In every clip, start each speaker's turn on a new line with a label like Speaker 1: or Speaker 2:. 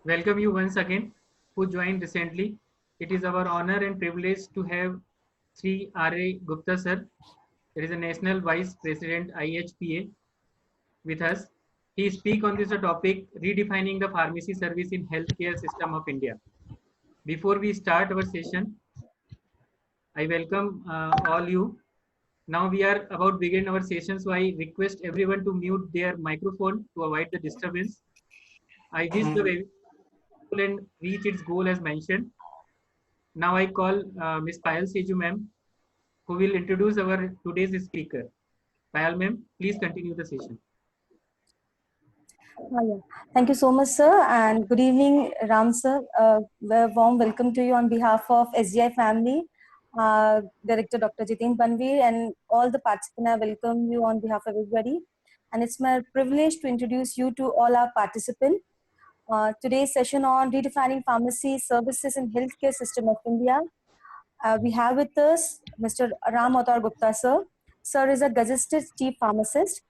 Speaker 1: Welcome you once again who joined recently. It is our honor and privilege to have Sri R.A. Gupta sir. There is a National Vice President IHPA with us. He speak on this topic, redefining the pharmacy service in healthcare system of India. Before we start our session, I welcome all you. Now we are about begin our session, so I request everyone to mute their microphone to avoid the disturbance. I wish the webinar and reach its goal as mentioned. Now I call Ms. Payal Seju ma'am, who will introduce our today's speaker. Payal ma'am, please continue the session.
Speaker 2: Yeah. Thank you so much, sir, and good evening, Ram sir. A warm welcome to you on behalf of SGI family, Director Dr. Jitin Banvi, and all the participants. I welcome you on behalf of everybody. And it's my privilege to introduce you to all our participants. Today's session on redefining pharmacy services in healthcare system of India. We have with us Mr. Ram Avatar Gupta, sir. Sir is a gazetted chief pharmacist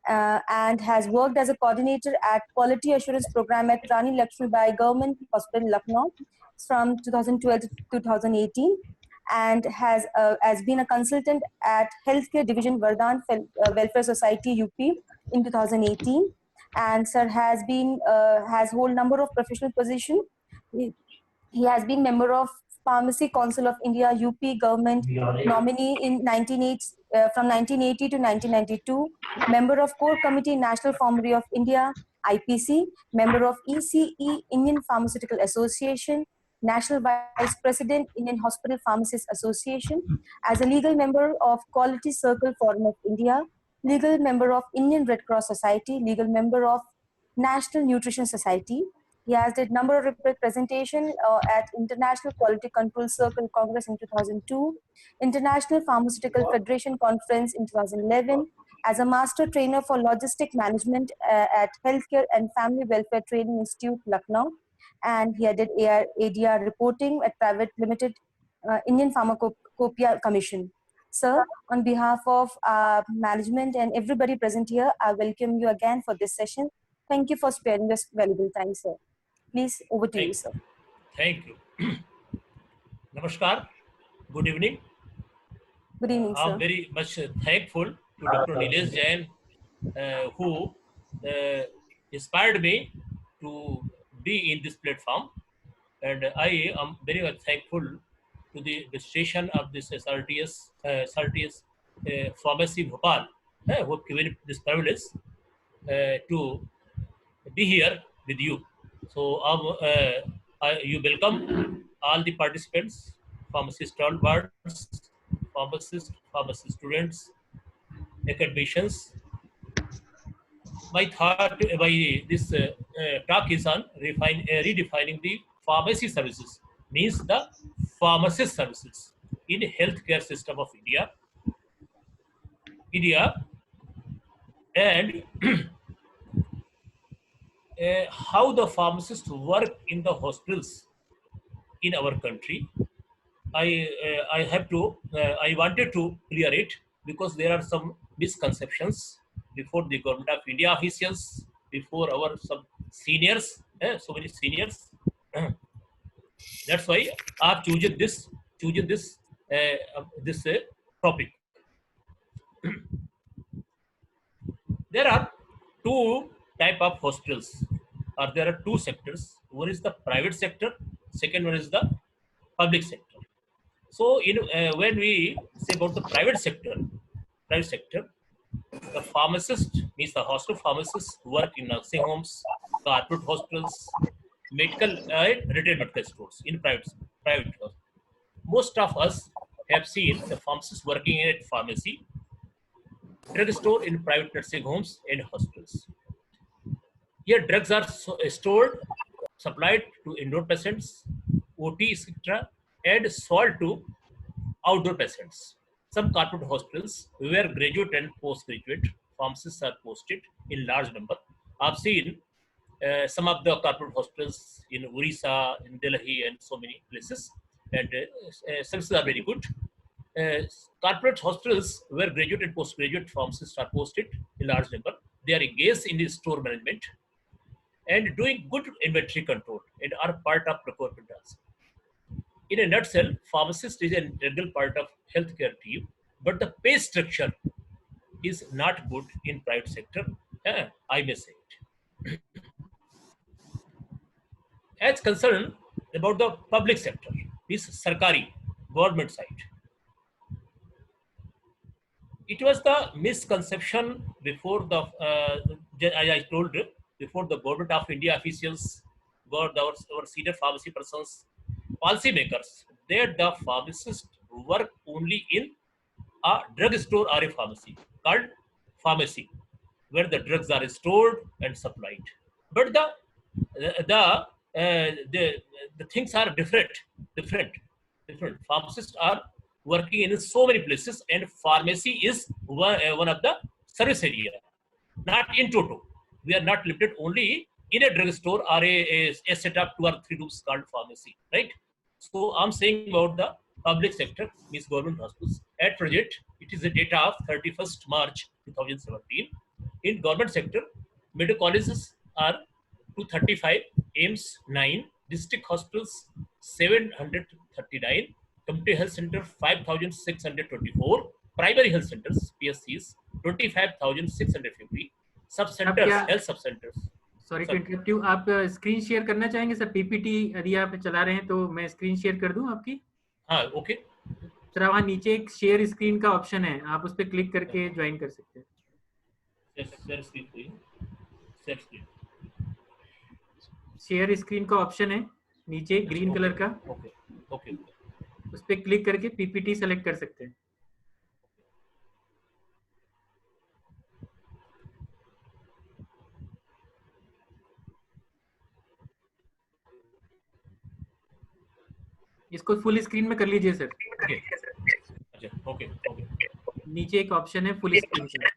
Speaker 2: and has worked as a coordinator at Quality Assurance Program at Rani Lakshmibai Government Hospital, Lucknow from 2012 to 2018, and has been a consultant at Healthcare Division Vardhan Welfare Society UP in 2018, and sir has hold number of professional position. He has been member of Pharmacy Council of India UP government nominee in from 1980 to 1992, member of Core Committee National Pharmacy of India IPC, member of ECE Indian Pharmaceutical Association, National Vice President Indian Hospital Pharmacists Association, as a legal member of Quality Circle Forum of India, legal member of Indian Red Cross Society, legal member of National Nutrition Society. He has did number of representation at International Quality Control Circle Congress in 2002, International Pharmaceutical Federation Conference in 2011, as a master trainer for logistic management at Healthcare and Family Welfare Training Institute, Lucknow, and he did ADR reporting at Private Limited Indian Pharmacopoeia Commission. Sir, on behalf of management and everybody present here, I welcome you again for this session. Thank you for sparing this valuable time, sir. Please, over to you, sir.
Speaker 3: Thank you. Namaskar. Good evening.
Speaker 2: Good evening, sir.
Speaker 3: I'm very much thankful to Dr. Nilesh Jain, who inspired me to be in this platform. And I am very much thankful to the administration of this SRTS Pharmacy Bhopal, who have given this privilege to be here with you. So you welcome all the participants, pharmacy stalwarts, pharmacists, pharmacy students, academicians. My thought by this talk is on redefining the pharmacy services, means the pharmacist services in healthcare system of India, and how the pharmacists work in the hospitals in our country. I wanted to clear it because there are some misconceptions before the government of India officials, before our some seniors, so many seniors. That's why I've chosen this topic. There are two type of hospitals, or there are two sectors. One is the private sector, second one is the public sector. So when we say about the private sector, the pharmacist means the hospital pharmacists work in nursing homes, corporate hospitals, medical retail medical stores in private hospitals. Most of us have seen the pharmacists working in a pharmacy, drugstore in private nursing homes and hospitals. Here drugs are stored, supplied to indoor patients, OT, etc., and sold to outdoor patients. Some corporate hospitals where graduate and postgraduate pharmacists are posted in large number. I've seen some of the corporate hospitals in Orissa, in Delhi, and so many places, and services are very good. Corporate hospitals where graduate and postgraduate pharmacists are posted in large number. They are engaged in the store management and doing good inventory control and are part of procurement also. In a nutshell, pharmacist is an integral part of healthcare team, but the pay structure is not good in private sector. I may say it. As concerned about the public sector, this Sarkari, government side. It was the misconception before the, as I told, before the government of India officials, our senior pharmacy persons, policy makers, that the pharmacists work only in a drugstore or a pharmacy called pharmacy, where the drugs are stored and supplied. But the things are different. Pharmacists are working in so many places, and pharmacy is one of the service area, not in total. We are not limited only in a drugstore or a set of 2 or 3 rooms called pharmacy, right? So I'm saying about the public sector, means government hospitals. At present, it is the data of 31st March 2017. In government sector, medical colleges are 235, AIMS 9, district hospitals 739, community health center 5,624, primary health centers PSCs 25,650, sub centers health sub centers.
Speaker 1: Sorry to interrupt you, आप screen share करना चाहेंगे sir? PPT यदि आप चला रहे हैं तो मैं स्क्रीन शेयर कर दूं आपकी?
Speaker 3: हाँ, ओके
Speaker 1: सर, वहाँ नीचे एक शेयर स्क्रीन का ऑप्शन है, आप उस पर क्लिक करके ज्वाइन कर सकते हैं। शेयर स्क्रीन का ऑप्शन है नीचे ग्रीन कलर का,
Speaker 3: ओके
Speaker 1: उस पर क्लिक करके पीपीटी सेलेक्ट कर सकते हैं। इसको फुल स्क्रीन में कर लीजिए सर।
Speaker 3: ओके
Speaker 1: नीचे एक ऑप्शन है फुल स्क्रीन का,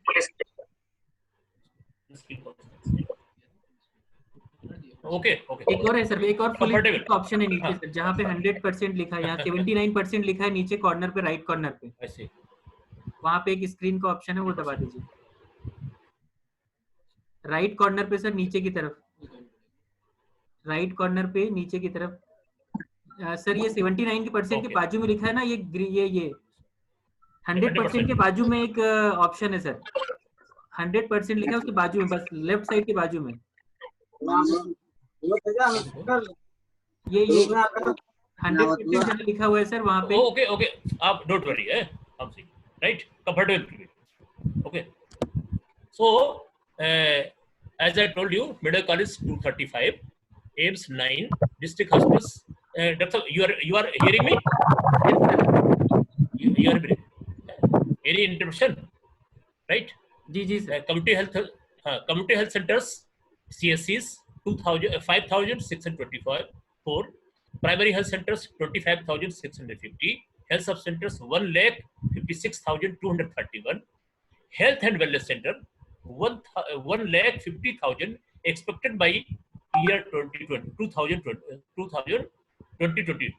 Speaker 3: ओके ओके
Speaker 1: एक और है सर, एक और फुल
Speaker 3: Comfortable.
Speaker 1: ऑप्शन है नीचे
Speaker 3: हाँ.
Speaker 1: सर, जहाँ पे 100% लिखा है, यहाँ 79% लिखा है नीचे कॉर्नर पे, राइट कॉर्नर पे,
Speaker 3: ऐसे
Speaker 1: वहाँ पे एक स्क्रीन का ऑप्शन है, वो दबा दीजिए। राइट कॉर्नर पे सर, नीचे की तरफ, राइट कॉर्नर पे नीचे की तरफ सर, ये 79% के
Speaker 3: Okay.
Speaker 1: बाजू में लिखा है ना, ये 100% के बाजू में एक ऑप्शन है सर, 100% लिखा है उसके बाजू में, बस लेफ्ट साइड के बाजू में ये 100% जहाँ लिखा हुआ है सर, वहाँ पे।
Speaker 3: ओके ओके, आप डोंट वरी है, हम see right comfortable. Okay, so as I told you, Middle College 235, AIMS 9, district hospitals. Doctor, you are hearing me? You are hearing me? Any interruption? Right?
Speaker 1: जी जी sir.
Speaker 3: Community health centers, CSCs 5,625. 4 primary health centers 25,650. Health sub centers 1,56,231. Health and wellness center 1,50,000 expected by year 2020.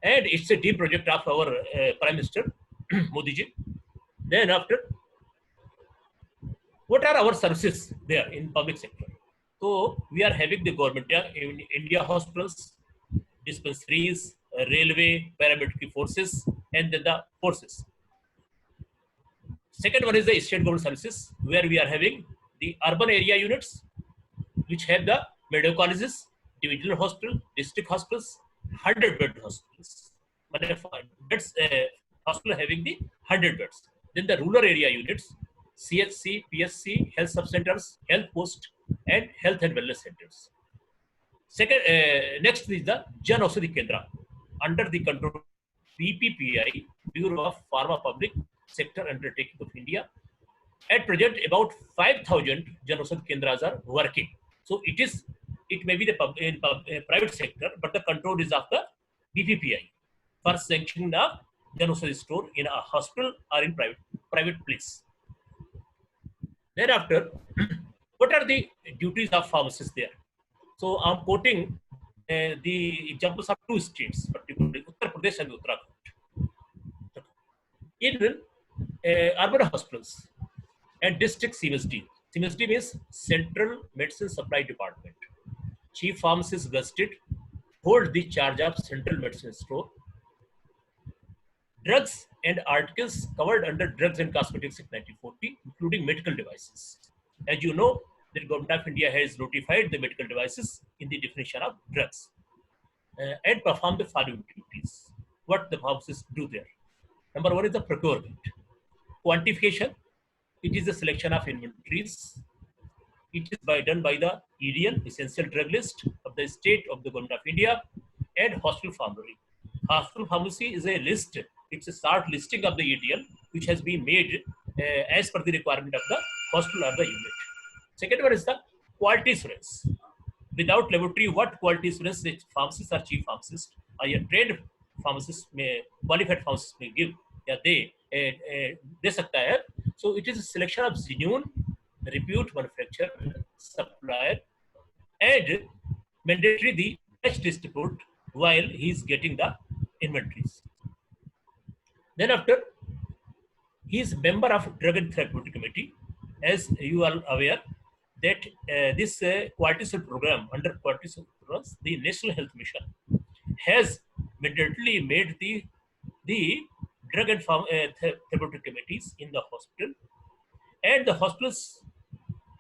Speaker 3: And it's a deep project of our Prime Minister Modi ji. Then after, what are our services there in public sector? So we are having the government in India hospitals, dispensaries, railway, paramilitary forces, and then the forces. Second one is the state government services, where we are having the urban area units, which have the medical colleges, divisional hospital, district hospitals, 100-bed hospitals. That's hospital having the 100 beds. Then the rural area units, CHC, PSC, health sub-centers, health post, and health and wellness centers. Second, next is the Jan Aushadhi Kendra, under the control of BPPI, Bureau of Pharma Public Sector Undertaking of India. At present, about 5,000 Jan Aushadhi Kendras are working. So it may be the private sector, but the control is of the BPPI for sanctioning the Jan Aushadhi store in a hospital or in private place. Thereafter, what are the duties of pharmacists there? So I'm quoting the examples of two states, particularly Uttar Pradesh and Uttarakhand. In urban hospitals and district CMSD. CMSD means Central Medicine Supply Department. Chief pharmacist vested hold the charge of Central Medicine Store. Drugs and articles covered under Drugs and Cosmetics Act 1940, including medical devices. As you know, the Government of India has notified the medical devices in the definition of drugs and perform the following duties. What the pharmacists do there? Number one is the procurement. Quantification, it is the selection of inventories. It is done by the EDL, Essential Drug List of the State of the Government of India, and hospital pharmacy. Hospital pharmacy is a list, it's a start listing of the EDL, which has been made as per the requirement of the hospital or the unit. Second one is the quality assurance. Without laboratory, what quality assurance the pharmacist or chief pharmacist or a trained pharmacist may, qualified pharmacist may give, they दे सकता है. So it is a selection of genuine, repute manufacturer, supplier, and mandatory the best distribute while he is getting the inventories. Then after, he is member of Drug and Therapeutic Committee. As you are aware that this quality assurance program, under quality assurance programs, the National Health Mission has mandatorily made the drug and therapeutic committees in the hospital, and the hospitals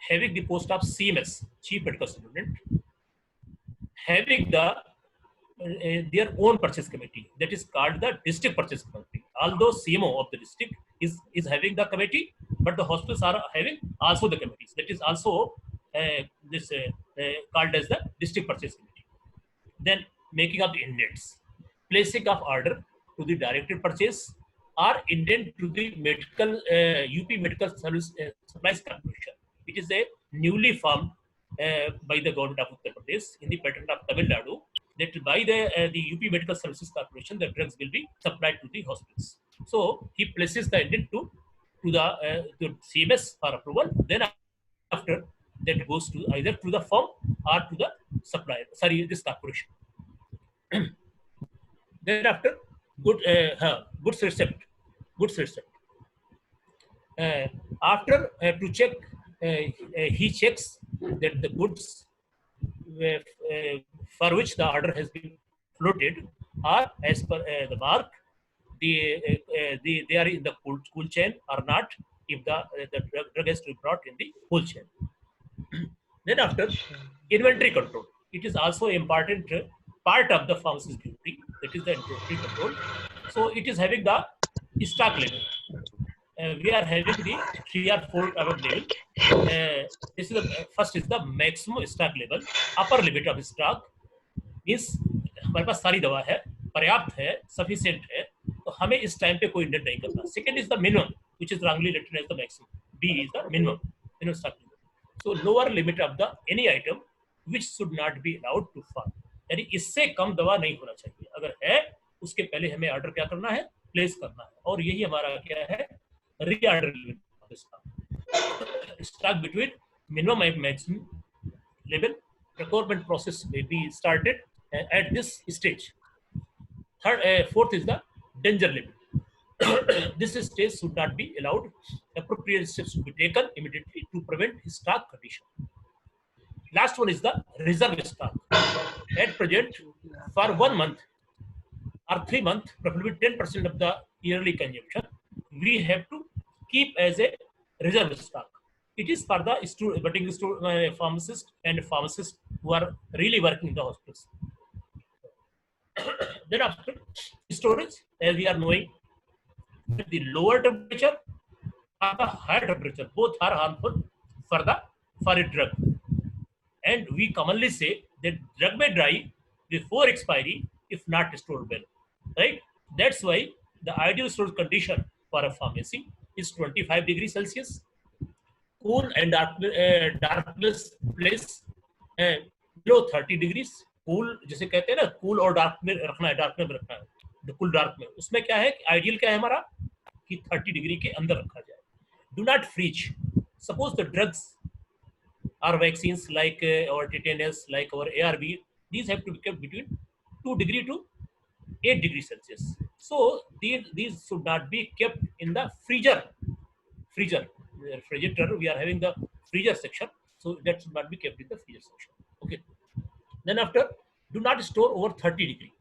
Speaker 3: having the post of CMS, Chief Medical Superintendent, having the their own purchase committee, that is called the district purchase committee. Although CMO of the district is having the committee, but the hospitals are having also the committees. That is also called as the district purchase committee. Then making of the indents, placing of order to the directed purchase or indent to the medical UP Medical Service Supplies Corporation. It is a newly formed by the government of Uttar Pradesh in the pattern of Tamil Nadu, that by the UP Medical Services Corporation, the drugs will be supplied to the hospitals. So he places the indent to the CMS for approval. Then that goes to either to the firm or to the supplier. Sorry, this corporation. Thereafter, goods receipt. Goods receipt. After to check, he checks that the goods for which the order has been floated are as per the mark, they are in the cool chain or not, if the drug has to be brought in the cool chain. Then after, inventory control. It is also important part of the pharmacist duty, that is the inventory control. So it is having the stock level. We are having the 3 or 4 level. This is the first is the maximum stock level, upper limit of stock means हमारे पास सारी दवा है, पर्याप्त है, sufficient है, तो हमें इस टाइम पे कोई इंडेंट नहीं करना. Second is the minimum, which is wrongly written as the maximum. B is the minimum stock level. So lower limit of the any item which should not be allowed to fall. यानी इससे कम दवा नहीं होना चाहिए. अगर है उसके पहले हमें ऑर्डर क्या करना है, प्लेस करना है. और यही हमारा क्या है, reorder limit of stock. Stock between minimum and maximum level. Procurement process may be started at this stage. Fourth is the danger level. This stage should not be allowed. Appropriate steps should be taken immediately to prevent stock condition. Last one is the reserve stock. At present, for 1 month or 3 months, probably 10% of the yearly consumption, we have to keep as a reserve stock. It is for the budding pharmacists and pharmacists who are really working in the hospitals. Then after storage, as we are knowing, the lower temperature or the higher temperature, both are harmful for a drug. And we commonly say that drug may dry before expiry if not stored well, right? That's why the ideal storage condition for a pharmacy is 25 degrees Celsius, cool and darkness place below 30 degrees. Cool जैसे कहते हैं ना, cool और dark में रखना है, dark में रखना है, कूल डार्क में. उसमें क्या है, आइडियल क्या है हमारा कि 30 डिग्री के अंदर रखा जाए. Do not freeze. Suppose the drugs or vaccines like our tetanus, like our ARV, these have to be kept between 2 degree to 8 degrees Celsius. So these should not be kept in the freezer. Refrigerator, we are having the freezer section, so that should not be kept in the freezer section. Okay. Then after, do not store over 30 degree.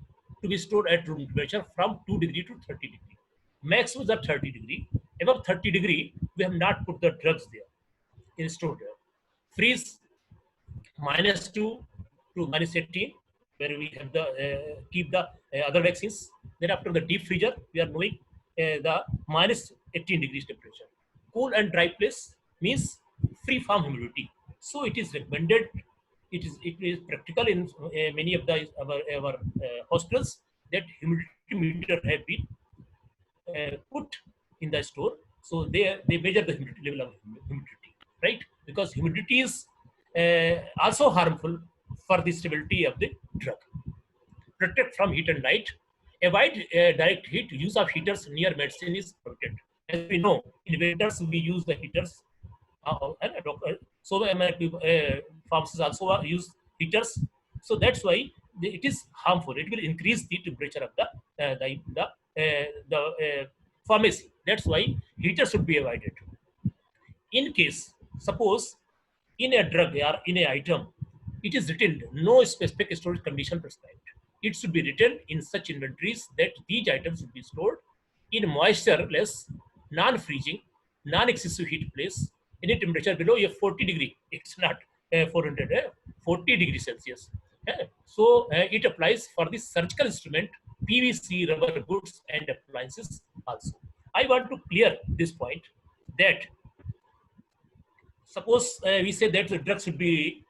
Speaker 3: To be stored at room temperature from 2 degree to 30 degree. Maximum is at 30 degree. Above 30 degree, we have not put the drugs there. It is stored there. Freeze -2 to -18, where we have the keep the other vaccines. Then after the deep freezer, we are knowing the -18 degrees temperature. Cool and dry place means free from humidity. So it is recommended. It is practical in many of our hospitals that humidity meter have been put in the store. So they measure the humidity level of humidity, right? Because humidity is also harmful for the stability of the drug. Protect from heat and light. Avoid direct heat. Use of heaters near medicine is prohibited. As we know, in winters we use the heaters. So pharmacists also use heaters. So that's why it is harmful. It will increase the temperature of the pharmacy. That's why heaters should be avoided. In case, suppose in a drug or in a item, it is written no specific storage condition prescribed. It should be written in such inventories that these items should be stored in moisture-less, non-freezing, non-excessive heat place, any temperature below 40 degree. It's not 40 degrees Celsius. So it applies for the surgical instrument, PVC, rubber goods, and appliances also. I want to clear this point that suppose we say that the drugs should be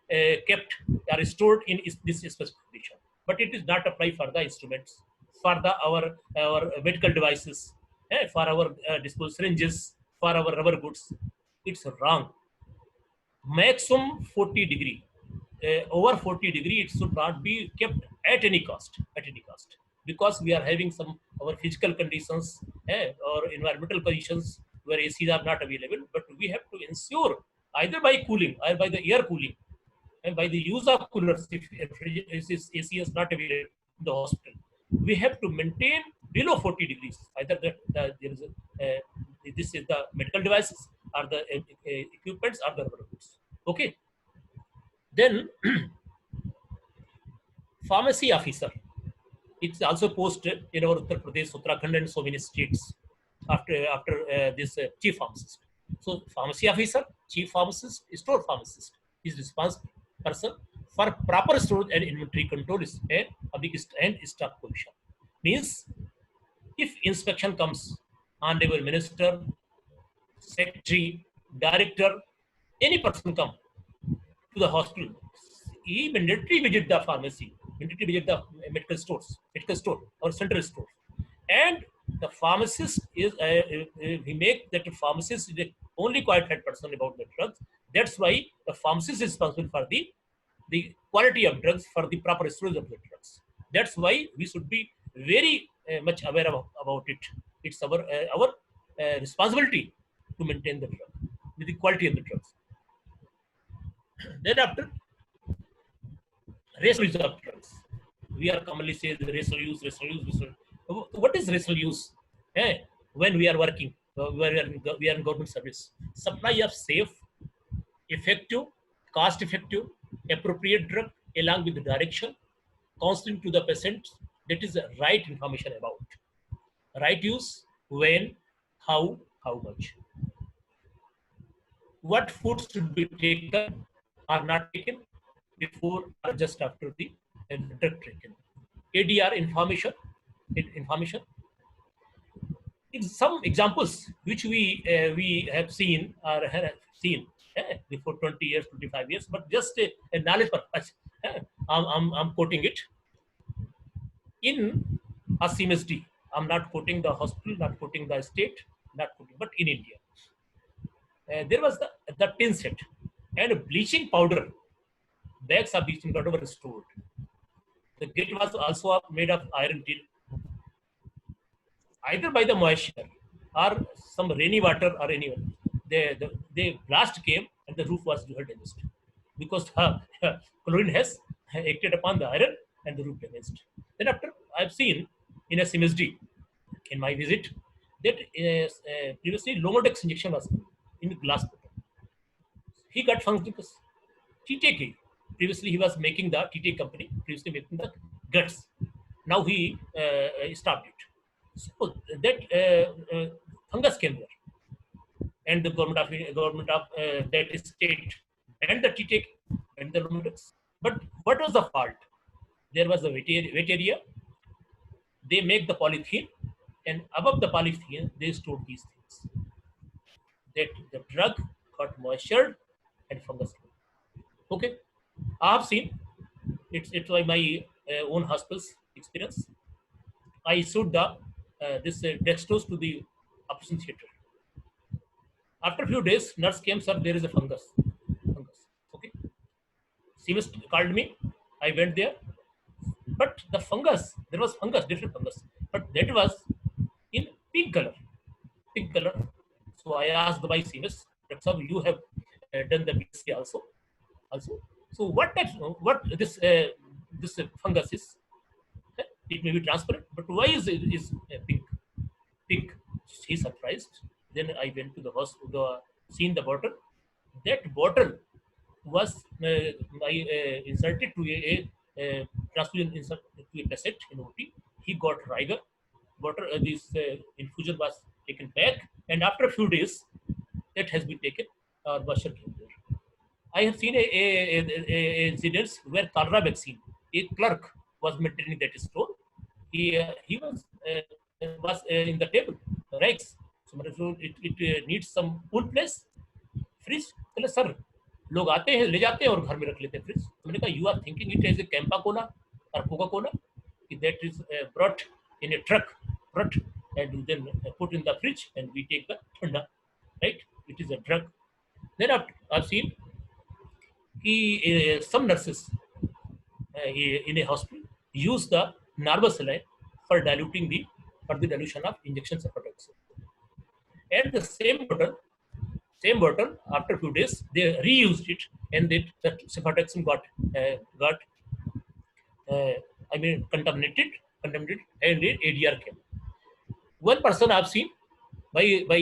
Speaker 3: kept or stored in this specific condition, but it is not applied for the instruments, for our medical devices, for our disposable syringes, for our rubber goods. It's wrong. Maximum 40 degree. Over 40 degree, it should not be kept at any cost. Because we are having some our physical conditions or environmental conditions where ACs are not available, but we have to ensure either by cooling or by the air cooling and by the use of coolers if AC is not available in the hospital. We have to maintain below 40 degrees. Either there is this is the medical devices or the equipments or the products. Okay. Then pharmacy officer. It's also posted in our Uttar Pradesh, Uttarakhand, and so many states after this chief pharmacist. So pharmacy officer, chief pharmacist, store pharmacist is responsible person for proper storage and inventory control and stock provision. Means if inspection comes, honorable minister, secretary, director, any person come to the hospital, he immediately visit the pharmacy, immediately visit the medical store or central store, and the pharmacist is he make that the pharmacist is the only qualified person about the drugs. That's why the pharmacist is responsible for the quality of drugs, for the proper storage of the drugs. That's why we should be very much aware about it. It's our responsibility to maintain the drug with the quality of the drugs. Then after rational use of drugs, we are commonly say the rational use. What is rational use? When we are working, we are in government service. Supply of safe, effective, cost-effective, appropriate drug along with the direction, counseling to the patient. That is the right information about right use, when, how much. What foods should be taken or not taken before or just after the drug taken. ADR information. Some examples which we have seen or have seen before 20 years, 25 years, but just a knowledge purpose. I'm quoting it. In a CMSD, I'm not quoting the hospital, not quoting the state, not quoting, but in India. There was the tin set and bleaching powder. Bags of bleaching powder were stored. The gate was also made of iron tin. Either by the moisture or some rainy water or anyone, the blast came and the roof was damaged because chlorine has acted upon the iron and the roof damaged. Then after I've seen in a CMSD in my visit that previously Lomodex injection was in glass bottle. He got fungus because TTK. Previously he was making the TTK company, previously making the guts. Now he stopped it. So that fungus came there, and the government of that state and the TTK and the Lomodex. But what was the fault? There was a wet area. They make the polythene, and above the polythene they stored these things. That the drug got moistured and fungus. Okay, I have seen it's like my own hospital's experience. I issued this dextrose to the operation theater. After a few days, nurse came, sir, there is a fungus. Okay. CMS called me. I went there. But the fungus, there was fungus, different fungus. But that was in pink color. So I asked my CMS, sir, you have done the BC also. So what this fungus is? It may be transparent, but why is it pink? Pink. He's surprised. Then I went to the hospital, seen the bottle. That bottle was inserted to a transfusion insert to a patient in OT. He got rigor. This infusion was taken back, and after a few days, it has been taken. Washer came there. I have seen a incidents where cholera vaccine. A clerk was maintaining that store. He was in the table racks. So it needs some cool place. Fridge. चले sir लोग आते हैं ले जाते हैं और घर में रख लेते हैं फ्रिज. मैंने कहा you are thinking it as a Campa Cola or Coca Cola that is brought in a truck, and then put in the fridge and we take the thanda, right? It is a drug. Then I've seen some nurses in a hospital use the normal saline for diluting the dilution of injections of products. And the same bottle same bottle, after a few days, they reused it, and the cefotaxime got contaminated, and the ADR came. One person I've seen by by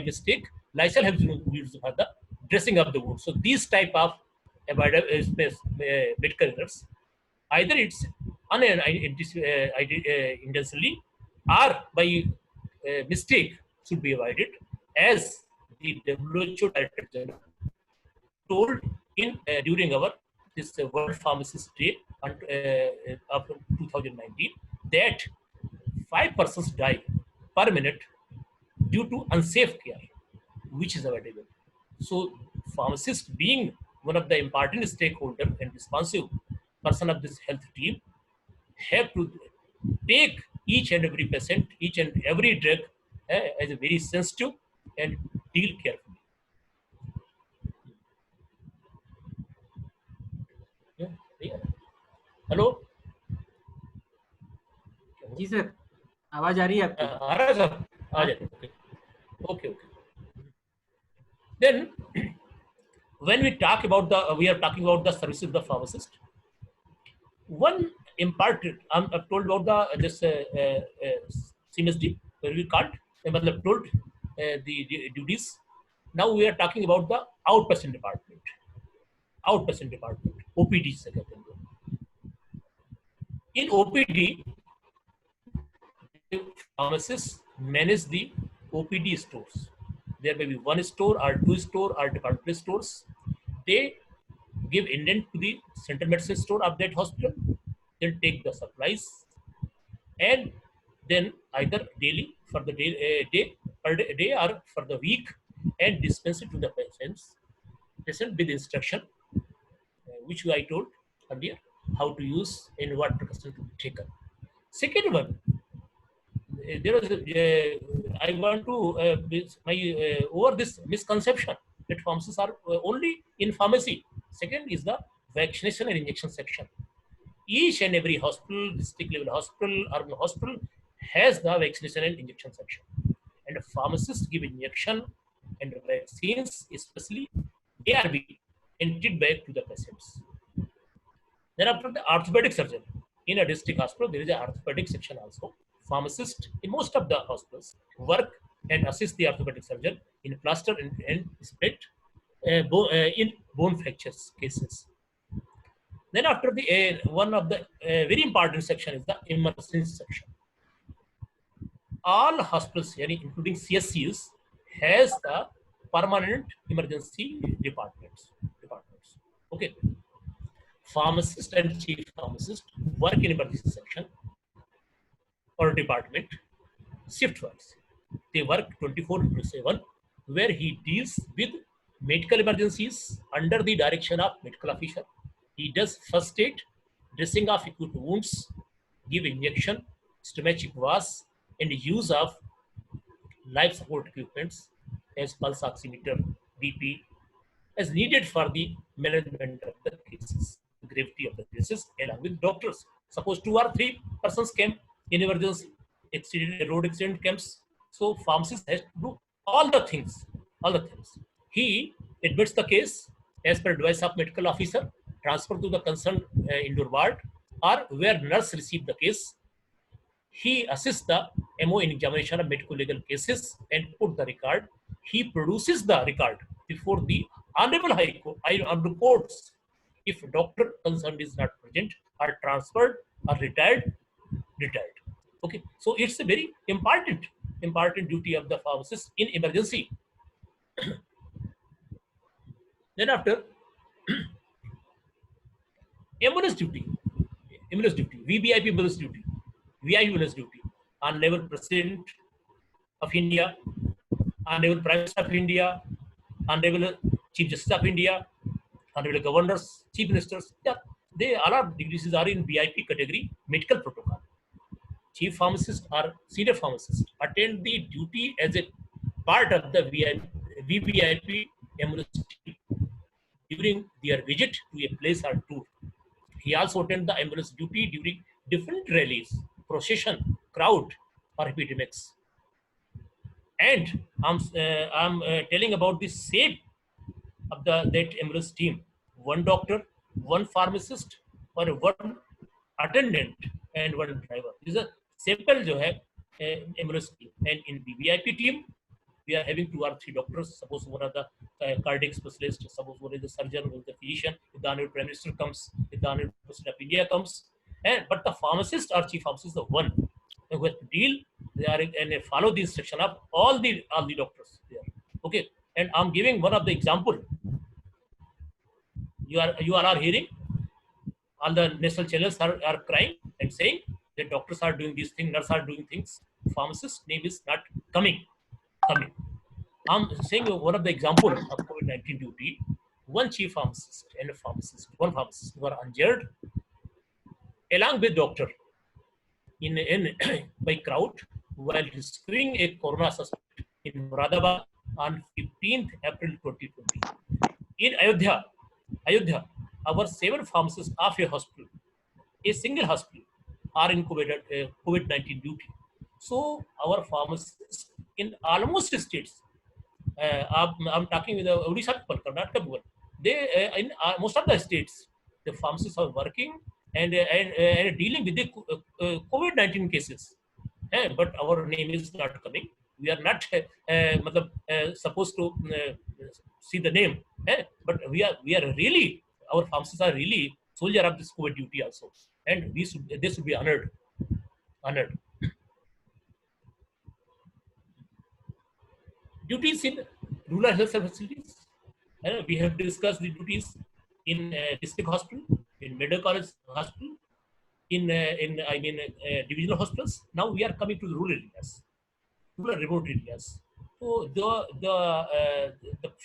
Speaker 3: mistake, Lysol has been used for the dressing of the wound. So these type of medical errors, either it's unintentionally or by mistake, should be avoided, as the WHO Director General told in during our this World Pharmacist Day of 2019 that 5 persons die per minute due to unsafe care, which is avoidable. So, pharmacist being one of the important stakeholder and responsive person of this health team have to take each and every patient, each and every drug as a very sensitive and deal carefully. Yeah. Hello
Speaker 1: जी sir, आवाज आ रही है आपको?
Speaker 3: आ रहा है sir, आ जाए. Okay. Then when we are talking about the services of the pharmacist. One important, I'm told about the this CMSD, where we can't, told the duties. Now we are talking about the outpatient department. OPD se kehte hain. In OPD, the pharmacists manage the OPD stores. There may be one store or two store or departmental stores. They give indent to the central medicine store of that hospital, then take the supplies, and then either daily for the day or for the week, and dispense it to the patient with instruction, which I told earlier, how to use and what precaution to be taken. Second one, there is I want to over this misconception that pharmacists are only in pharmacy. Second is the vaccination and injection section. Each and every hospital, district level hospital, urban hospital has the vaccination and injection section, and pharmacists give injection and vaccines, especially ARV, emptied back to the patients. Then after the orthopedic surgeon, in a district hospital, there is an orthopedic section also. Pharmacists in most of the hospitals work and assist the orthopedic surgeon in plaster and split in bone fractures cases. Then after the one of the very important section is the emergency section. All hospitals here, including CSCs, has the permanent emergency departments. Okay. Pharmacist and chief pharmacist work in emergency section or department shift-wise. They work 24/7, where he deals with medical emergencies under the direction of medical officer. He does first aid, dressing of acute wounds, give injection, stomachic was, and use of life support equipments as pulse oximeter, BP, as needed for the management of the cases, gravity of the cases, along with doctors. Suppose 2 or 3 persons came in emergency, road accident comes, so pharmacist has to do all the things. He admits the case as per advice of medical officer, transfer to the concerned indoor ward, or where nurse received the case. He assists the MO in examination of medical legal cases and put the record. He produces the record before the Honorable High Courts if doctor concerned is not present, or transferred, or retired. Okay, so it's a very important duty of the pharmacist in emergency. Then after ambulance duty, VVIP ambulance duty, Honorable President of India, Honorable Prime Minister of India, Honorable Chief Justice of India, Honorable Governors, Chief Ministers, they all are degrees are in VIP category medical protocol. Chief pharmacist or senior pharmacist attend the duty as a part of the VVIP ambulance during their visit to a place or tour. He also attend the ambulance duty during different rallies, procession, crowd, or epidemics. And I'm telling about the shape of that ambulance team. One doctor, one pharmacist, or one attendant, and one driver. This is a simple जो है ambulance team. And in the VIP team, we are having 2 or 3 doctors. Suppose one of the cardiac specialist, suppose one is the surgeon, one is the physician. If the honorable prime minister comes, if the honorable president of India comes, and but the pharmacist or chief pharmacist is the one who has to deal. They are and they follow the instruction of all the doctors there. Okay, and I'm giving one of the example. You all are hearing. All the national channels are crying and saying that doctors are doing these things, nurses are doing things. Pharmacist name is not coming. I'm saying one of the example of COVID-19 duty. One chief pharmacist and a pharmacist, one pharmacist were injured along with doctor in by crowd while rescuing a corona suspect in Moradabad on 15th April 2020. In Ayodhya, our 7 pharmacists of a single hospital, are incubated COVID-19 duty. So our pharmacists in almost states, I'm talking with the Odisha people, Karnataka people. They in most of the states, the pharmacists are working and dealing with the COVID-19 cases. But our name is not coming. We are not supposed to see the name. But we are really, our pharmacists are really soldier of this COVID duty also, and they should be honored. Duties in rural health facilities. We have discussed the duties in district hospital, in medical college hospital, in divisional hospitals. Now we are coming to the rural areas, rural remote areas. So the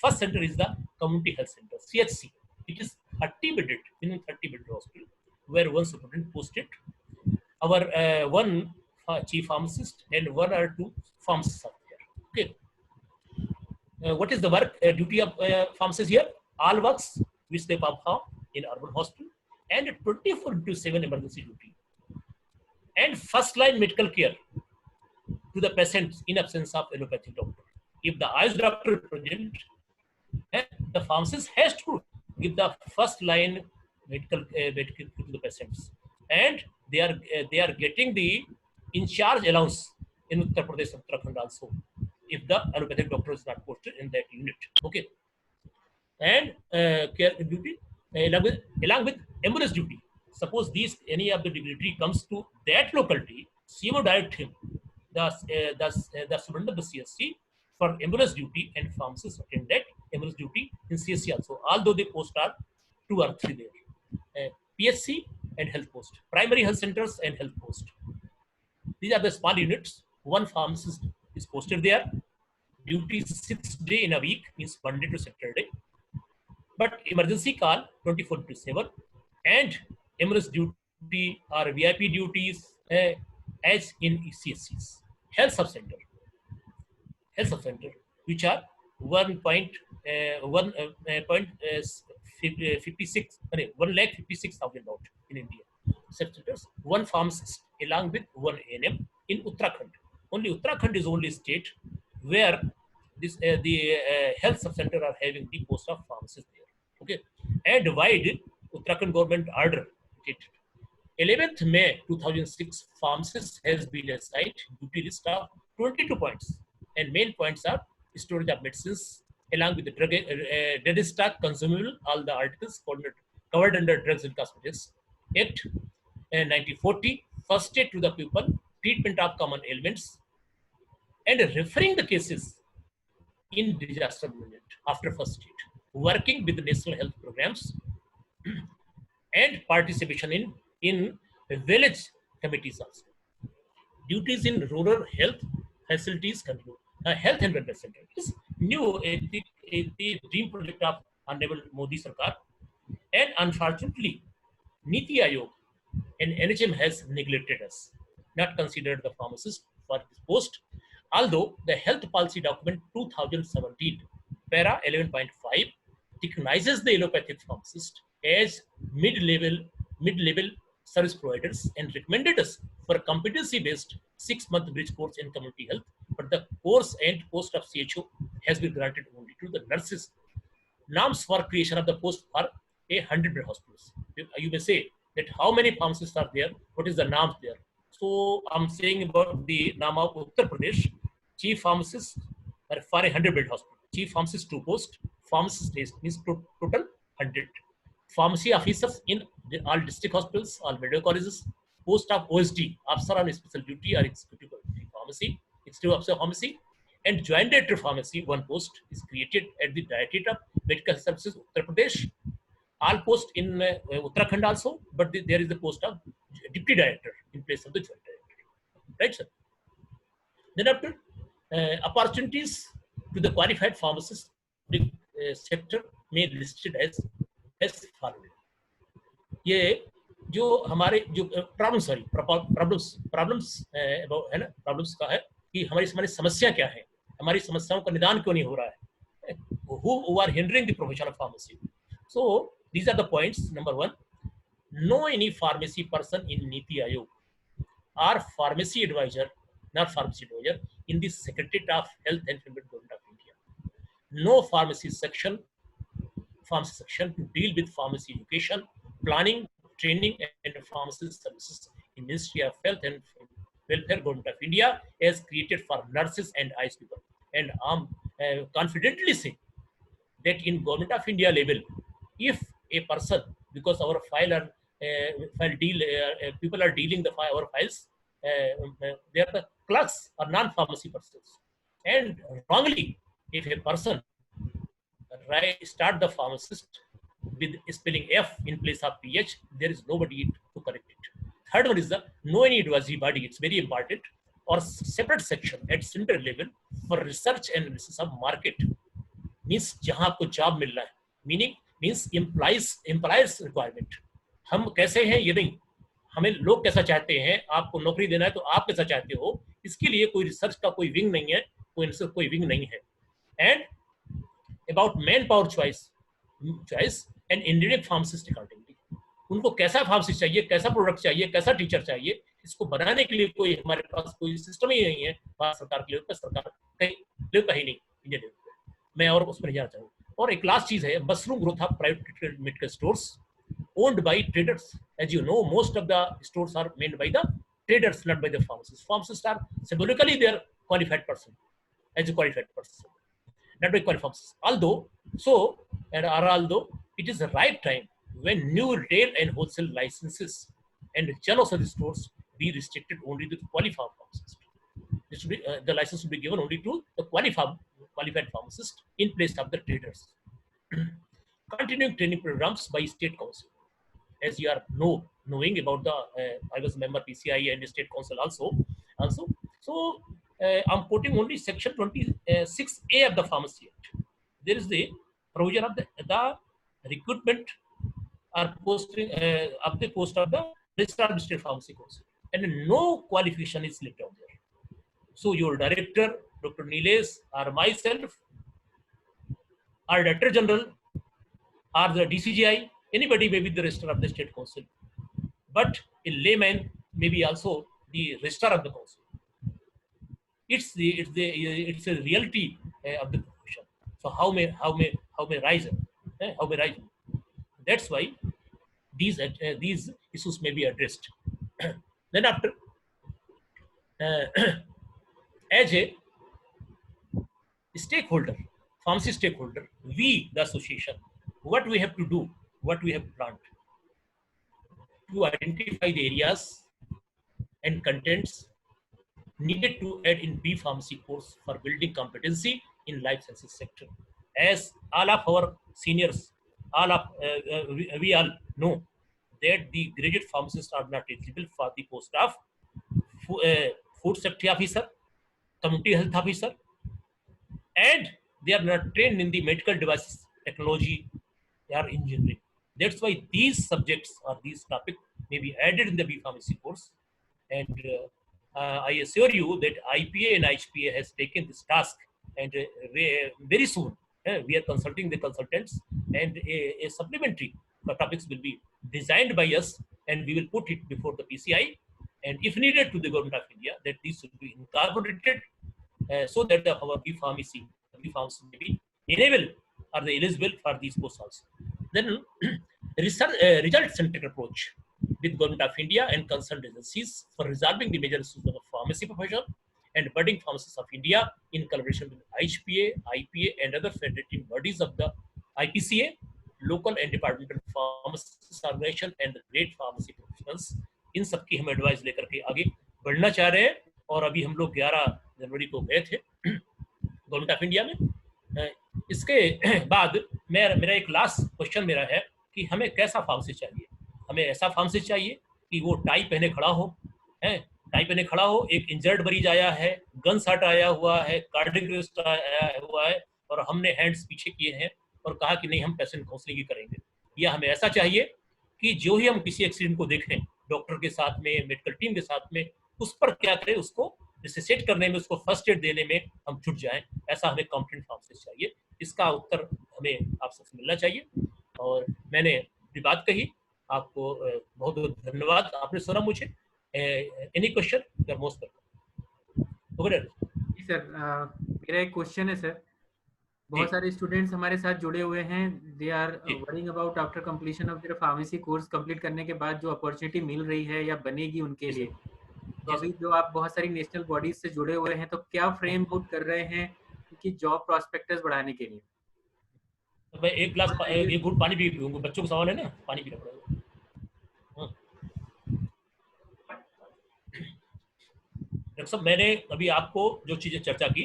Speaker 3: first center is the community health center, CHC. It is 30-bedded, in 30-bedded hospital, where one superintendent posted. Our one chief pharmacist and 1 or 2 pharmacists are there. Okay. What is the work duty of pharmacists here? All works which they perform in urban hospital, and 24/7 emergency duty, and first line medical care to the patients in absence of allopathic doctor. If the Ayush doctor is present, the pharmacist has to give the first line medical care to the patients, and they are getting the in charge allowance in Uttar Pradesh, Uttarakhand also, if the allopathic doctor is not posted in that unit. Okay. And care duty along with ambulance duty. Suppose any of the dignitary comes to that locality, CMO direct him the superintendent of the CSC for ambulance duty, and pharmacists attend that ambulance duty in CSC also, although the posts are 2 or 3 there. PSC and health post, primary health centers and health post. These are the small units. One pharmacist is posted there. Duty 6 days in a week, means Monday to Saturday. But emergency call 24/7, and ambulance duty or VIP duties as in CSCs. Health sub center, which are 1,56,000 out in India. Sub-centers, one pharmacist along with 1 ANM in Uttarakhand. Only Uttarakhand is only state where this the health sub-center are having the post of pharmacist there. Okay, and why did Uttarakhand government order it? 11th May 2006, pharmacist has been assigned duty list of 22 points, and main points are storage of medicines along with the drug stock, consumable, all the articles covered under Drugs and Cosmetics Act 1940, first aid to the people, treatment of common ailments, and referring the cases in disaster management after first aid, working with the national health programs, and participation in village committees also. Duties in rural health facilities continue. Health and wellness center is new, the dream project of Honorable Modi Sarkar, and unfortunately, Niti Aayog and NHM has neglected us, not considered the pharmacist for this post. Although the health policy document 2017, para 11.5, recognizes the allopathic pharmacist as mid-level service providers and recommended us for competency-based 6-month bridge course in community health but the course and post of CHO has been granted only to the nurses. Norms for creation of the post are 100 hospitals. You may say that how many pharmacists are there? What is the norms there? So I'm saying about the NAM of Uttar Pradesh. Chief pharmacist for a 100-bed hospital. Chief pharmacist 2 post. Pharmacist means total 100. Pharmacy officers in all district hospitals, all medical colleges. Post of OSD, officer on special duty or executive pharmacy, executive officer pharmacy, and joint director pharmacy, 1 post is created at the Directorate of Medical Services, Uttar Pradesh. All posts in Uttarakhand also, but there is the post of deputy director in place of the joint director. Right, sir? Then after opportunities to the qualified pharmacist, the sector may listed as following. ये जो हमारे जो problems है ना, problems का है कि हमारी समस्या क्या है, हमारी समस्याओं का निदान क्यों नहीं हो रहा है, who are hindering the profession of pharmacy. So these are the points. Number 1, no any pharmacy person in Niti Aayog or pharmacy advisor, not pharmacy advisor, in the Secretariat of Health and Family Government of India. No pharmacy section to deal with pharmacy education, planning, training, and pharmacy services in Ministry of Health and Welfare Government of India as created for nurses and ICU people. And I'm confidently saying that in Government of India level, if a person, because our people are dealing our files, they are the clerks or non-pharmacy persons, and wrongly, if a person start the pharmacist with spelling F in place of PH, there is nobody to correct it. Third one is the no any advisory body. It's very important, or separate section at center level for research and analysis of market. Means जहाँ आपको job मिल रहा है, means employers requirement. हम कैसे हैं ये नहीं, हमें लोग कैसा चाहते हैं, आपको नौकरी देना है तो आप कैसा चाहते हो, इसके लिए कोई रिसर्च का कोई विंग नहीं है, कोई विंग नहीं है. And about manpower choice and Indian pharmacist accounting, उनको कैसा फार्मासिस्ट चाहिए, कैसा प्रोडक्ट चाहिए, कैसा टीचर चाहिए, इसको बनाने के लिए कोई हमारे पास कोई सिस्टम ही नहीं है. भारत सरकार के लेवल पर, सरकार कहीं नहीं इंडिया लेवल पर. मैं और उसमें नहीं जाना चाहूँगा. और एक लास्ट चीज है, mushroom growth of private medical stores owned by traders. As you know, most of the stores are made by the traders, not by the pharmacists. Pharmacists are symbolically they are qualified person, as a qualified person, not by qualified pharmacists. Although it is the right time when new retail and wholesale licenses and channels of the stores be restricted only to qualified pharmacists. This should be, the license should be given only to the qualified pharmacist in place of the traders. Continuing training programs by state council. As you are knowing about the, I was a member PCI and the state council also. So I'm quoting only section 26A of the Pharmacy Act. There is the provision of the recruitment or posting of the post of the registrar of the state pharmacy council, and no qualification is left out there. So your director, Dr. Nilesh, or myself, or Director General, or the DCGI, anybody may be the registrar of the state council, but a layman may be also the registrar of the council. It's a reality of the profession. So how may rise? How may rise? That's why these issues may be addressed. Then after, as a stakeholder, pharmacy stakeholder, we, the association, what we have to do, what we have planned, to identify the areas and contents needed to add in B Pharmacy course for building competency in life sciences sector. As all of our seniors, we all know that the graduate pharmacists are not eligible for the post of food safety officer, community health officer, and they are not trained in the medical devices technology or engineering. That's why these subjects or these topics may be added in the B Pharmacy course. And I assure you that IPA and IHPA has taken this task, and very soon we are consulting the consultants, and a supplementary topics will be designed by us, and we will put it before the PCI, and if needed to the Government of India, that these should be incorporated so that our B pharmacy may be enable or the eligible for these posts also. Then result-centric approach with Government of India and concerned agencies for resolving the major issues of the pharmacy profession and budding pharmacists of India in collaboration with IHPA, IPA, and other federating bodies of the IPCA, local and departmental pharmacists organization and the great pharmacy professionals. इन सबकी हम advice लेकर के आगे बढ़ना चाह रहे हैं। और अभी हम लोग 11 जनवरी को गए थे गवर्नमेंट ऑफ इंडिया में। इसके बाद मेरा एक लास्ट क्वेश्चन मेरा है कि हमें कैसा फार्मेसिस्ट चाहिए। हमें ऐसा फार्मेसिस्ट चाहिए कि वो टाई पहने खड़ा हो, है टाई पहने खड़ा हो, एक इंजर्ड मरीज आया है, गन शॉट आया हुआ है, कार्डियक अरेस्ट आया हुआ है और हमने हैंड्स पीछे किए हैं और कहा कि नहीं हम पेशेंट काउंसलिंग करेंगे। या हमें ऐसा चाहिए कि जो ही हम किसी एक्सीडेंट को देखें डॉक्टर के साथ में, मेडिकल टीम के साथ में, उस पर क्या करें, उसको रिससिटेट करने में, उसको फर्स्ट एड देने में हम जुट जाएं। ऐसा हमें कॉम्पिटेंट फार्मेसिस्ट चाहिए। इसका उत्तर हमें आप सबसे मिलना चाहिए। और मैंने अपनी बात कही, आपको बहुत बहुत धन्यवाद, आपने सुना मुझे। Any question you are most welcome.
Speaker 1: Sir मेरा एक क्वेश्चन है सर। बहुत सारे स्टूडेंट्स हमारे साथ जुड़े हुए हैं, they are worrying about after completion of their pharmacy course complete करने के बाद जो अपॉर्चुनिटी मिल रही है या बनेगी उनके लिए। तो अभी जो आप बहुत सारी नेशनल बॉडीज से जुड़े हुए हैं, तो क्या फ्रेम आउट कर रहे हैं कि जॉब प्रोस्पेक्टस बढ़ाने के लिए?
Speaker 3: मैं एक गिलास एक घूंट पानी पी लूंगा, बच्चों को सवाल है ना, पानी पीना पड़ेगा। डॉक्टर साहब, मैंने अभी आपको जो चीजें चर्चा की,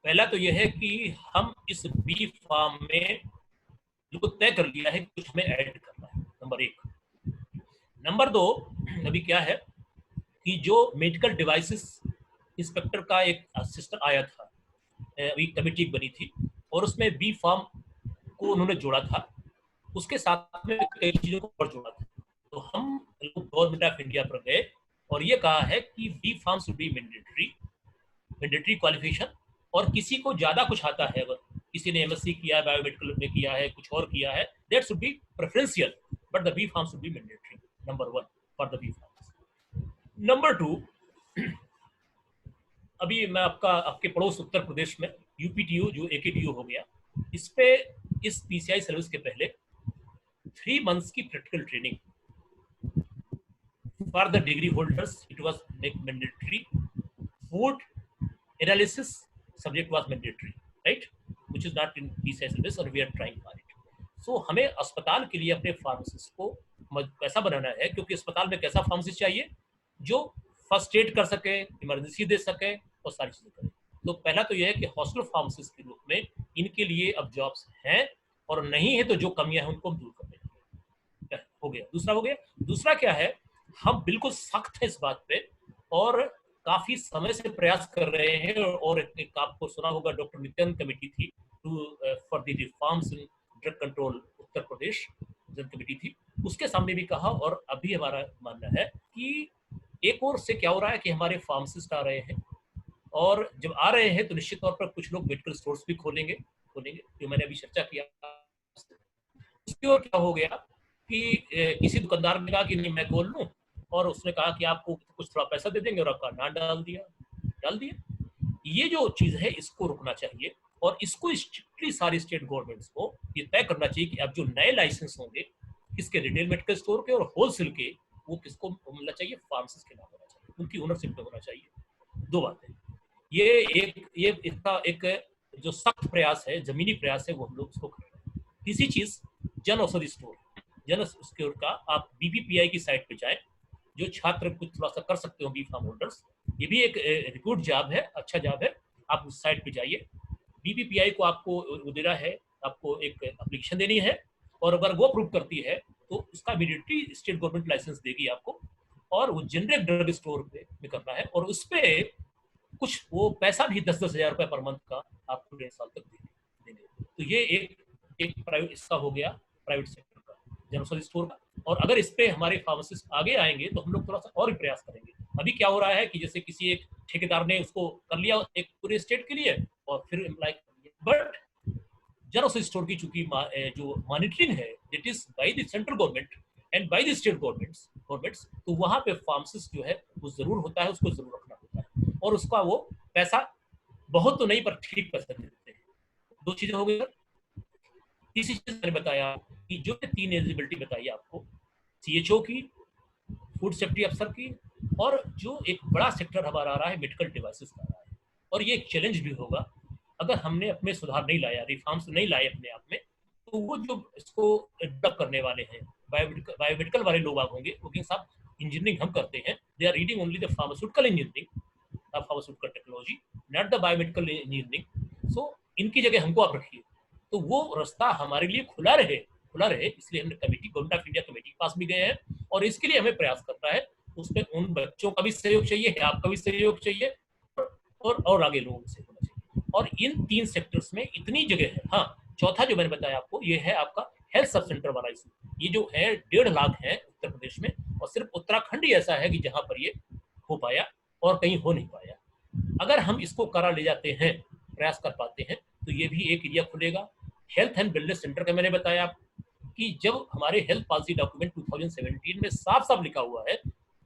Speaker 3: पहला तो यह है कि हम इस बी फार्म में जो तय कर लिया है कुछ हमें ऐड करना है, नंबर 1। नंबर 2, अभी क्या है कि जो मेडिकल डिवाइसेस इंस्पेक्टर का एक सिस्टम आया था, अभी कमेटी बनी थी और उसमें बी फार्म को उन्होंने जोड़ा था, उसके साथ में कई चीजों को और जोड़ा था। तो हम गवर्नमेंट ऑफ इंडिया पर गए और ये कहा है कि B Pharm should be mandatory qualification, और किसी को ज्यादा कुछ आता है, अगर किसी ने एमएससी किया है, बायोमेडिकल में किया है, कुछ और किया है, that should be preferential, but the B Pharm should be mandatory, number 1 for the B Pharm. Number 2, अभी मैं आपके पड़ोस उत्तर प्रदेश में यूपीटीयू जो एकेटीयू हो गया, इस पे इस पीसीआई सर्विस के पहले 3 months की practical training for the degree holders, it was mandatory. Food analysis subject was mandatory, right, which is not in PCI service or we are trying for it. So हमें अस्पताल के लिए अपने pharmacist को कैसा बनाना है, क्योंकि अस्पताल में कैसा फार्मासिस्ट चाहिए जो फर्स्ट एड कर सके, इमरजेंसी दे सके और सारी चीजें करे। तो पहला तो यह है कि हॉस्पिटल फार्मासिस्ट के रूप में इनके लिए अब जॉब्स हैं, और नहीं है तो जो कमियां हैं उनको हम दूर कर देंगे। हो गया। दूसरा क्या है, हम बिल्कुल सख्त है इस बात पे और काफी समय से प्रयास कर रहे हैं। और एक आपको सुना होगा, डॉक्टर नित्यानंद कमेटी थी for the reforms in drug control Uttar Pradesh, जन कमेटी थी, उसके सामने भी कहा। और अभी हमारा मानना है कि एक और से क्या हो रहा है कि हमारे फार्मासिस्ट आ रहे हैं, और जब आ रहे हैं तो निश्चित तौर पर कुछ लोग मेडिकल स्टोर्स भी खोलेंगे, जो मैंने अभी चर्चा किया। उसकी और क्या हो गया कि किसी दुकानदार ने कहा कि नहीं मैं खोल लूं, और उसने कहा कि आपको कुछ थोड़ा पैसा दे देंगे, और आपका नाम डाल दिया। ये जो चीज है इसको रुकना चाहिए, और इसको स्ट्रिक्टली सारी स्टेट गवर्नमेंट्स को ये तय करना चाहिए कि अब जो नए लाइसेंस होंगे किसके, रिटेल मेडिकल स्टोर के और होलसेल के, वो किसको मिलना चाहिए, फार्मासिस्ट के नाम होना चाहिए, उनकी ओनरशिप पे होना चाहिए। 2 बातें, ये इसका एक जो सख्त प्रयास है, जमीनी प्रयास है, वो हम लोग इसको कर रहे हैं। तीसरी चीज, जन औषधि स्टोर का आप बीपीपीआई की साइट पे जाए, जो छात्र कुछ थोड़ा सा कर सकते हो बी फार्म होल्डर्स, ये भी एक गुड जॉब है, अच्छा जॉब है। आप उस साइट पे जाइए, बीपीपीआई को आपको देना है, आपको एक एप्लीकेशन देनी है, और अगर वो अप्रूव करती है तो उसका इमीडिएटली स्टेट गवर्नमेंट लाइसेंस देगी आपको, और वो जेनरिक ड्रग स्टोर में करना है, और उस पर कुछ वो पैसा भी 10-10 हजार रुपये पर मंथ का आपको 1.5 साल तक देंगे। तो ये एक प्राइवेट इसका हो गया, प्राइवेट सेक्टर का, जन औषधि स्टोर का। और अगर इस पे हमारे फार्मासिस्ट आगे आएंगे तो हम लोग थोड़ा सा और भी प्रयास करेंगे। अभी क्या हो रहा है कि जैसे किसी एक ठेकेदार ने उसको कर लिया एक पूरे स्टेट के लिए, और फिर employ, but Jan Aushadhi store की चूंकि जो मॉनिटरिंग है it is by the central government and by the state governments, तो वहां पे फार्मासिस्ट जो है वो जरूर होता है, उसको जरूर रखना होता है, और उसका वो पैसा बहुत तो नहीं पर ठीक पैसा देते हैं। 2 चीजें हो गई सर। तीसरी चीज मैंने बताया कि जो 3 एलिजिबिलिटी बताई आपको, CHO की, फूड सेफ्टी अफसर की, और जो एक बड़ा सेक्टर हमारा आ रहा है मेडिकल डिवाइसेस का आ रहा है। और ये एक चैलेंज भी होगा अगर हमने अपने सुधार नहीं लाया, रिफॉर्म्स नहीं लाए अपने आप में, तो वो जो इसको डेवलप करने वाले हैं बायोमेडिकल वाले लोग होंगे, क्योंकि साहब इंजीनियरिंग हम करते हैं, they are reading only the pharmaceutical engineering, pharmaceutical technology, not the biomedical engineering. So इनकी जगह हमको आप रखिए, तो वो रास्ता हमारे लिए खुला रहे, इसलिए हमने committee, government of India committee के पास भी गए हैं, और इसके लिए हमें प्रयास करना है। उसमें उन बच्चों का भी सहयोग चाहिए, आपका भी सहयोग चाहिए, और आगे लोगों से होना चाहिए। और इन 3 सेक्टर्स में इतनी जगह है। हाँ, चौथा जो मैंने बताया आपको, ये है आपका हेल्थ सब सेंटर वाला इशू। ये जो है 1.5 लाख है उत्तर प्रदेश में, और सिर्फ उत्तराखंड ही ऐसा है कि जहां पर ये हो पाया और कहीं हो नहीं पाया। अगर हम इसको करा ले जाते हैं, प्रयास कर पाते हैं, तो ये भी एक एरिया खुलेगा। हेल्थ एंड वेलनेस सेंटर का मैंने बताया कि जब हमारे हेल्थ पॉलिसी डॉक्यूमेंट 2017 में साफ साफ लिखा हुआ है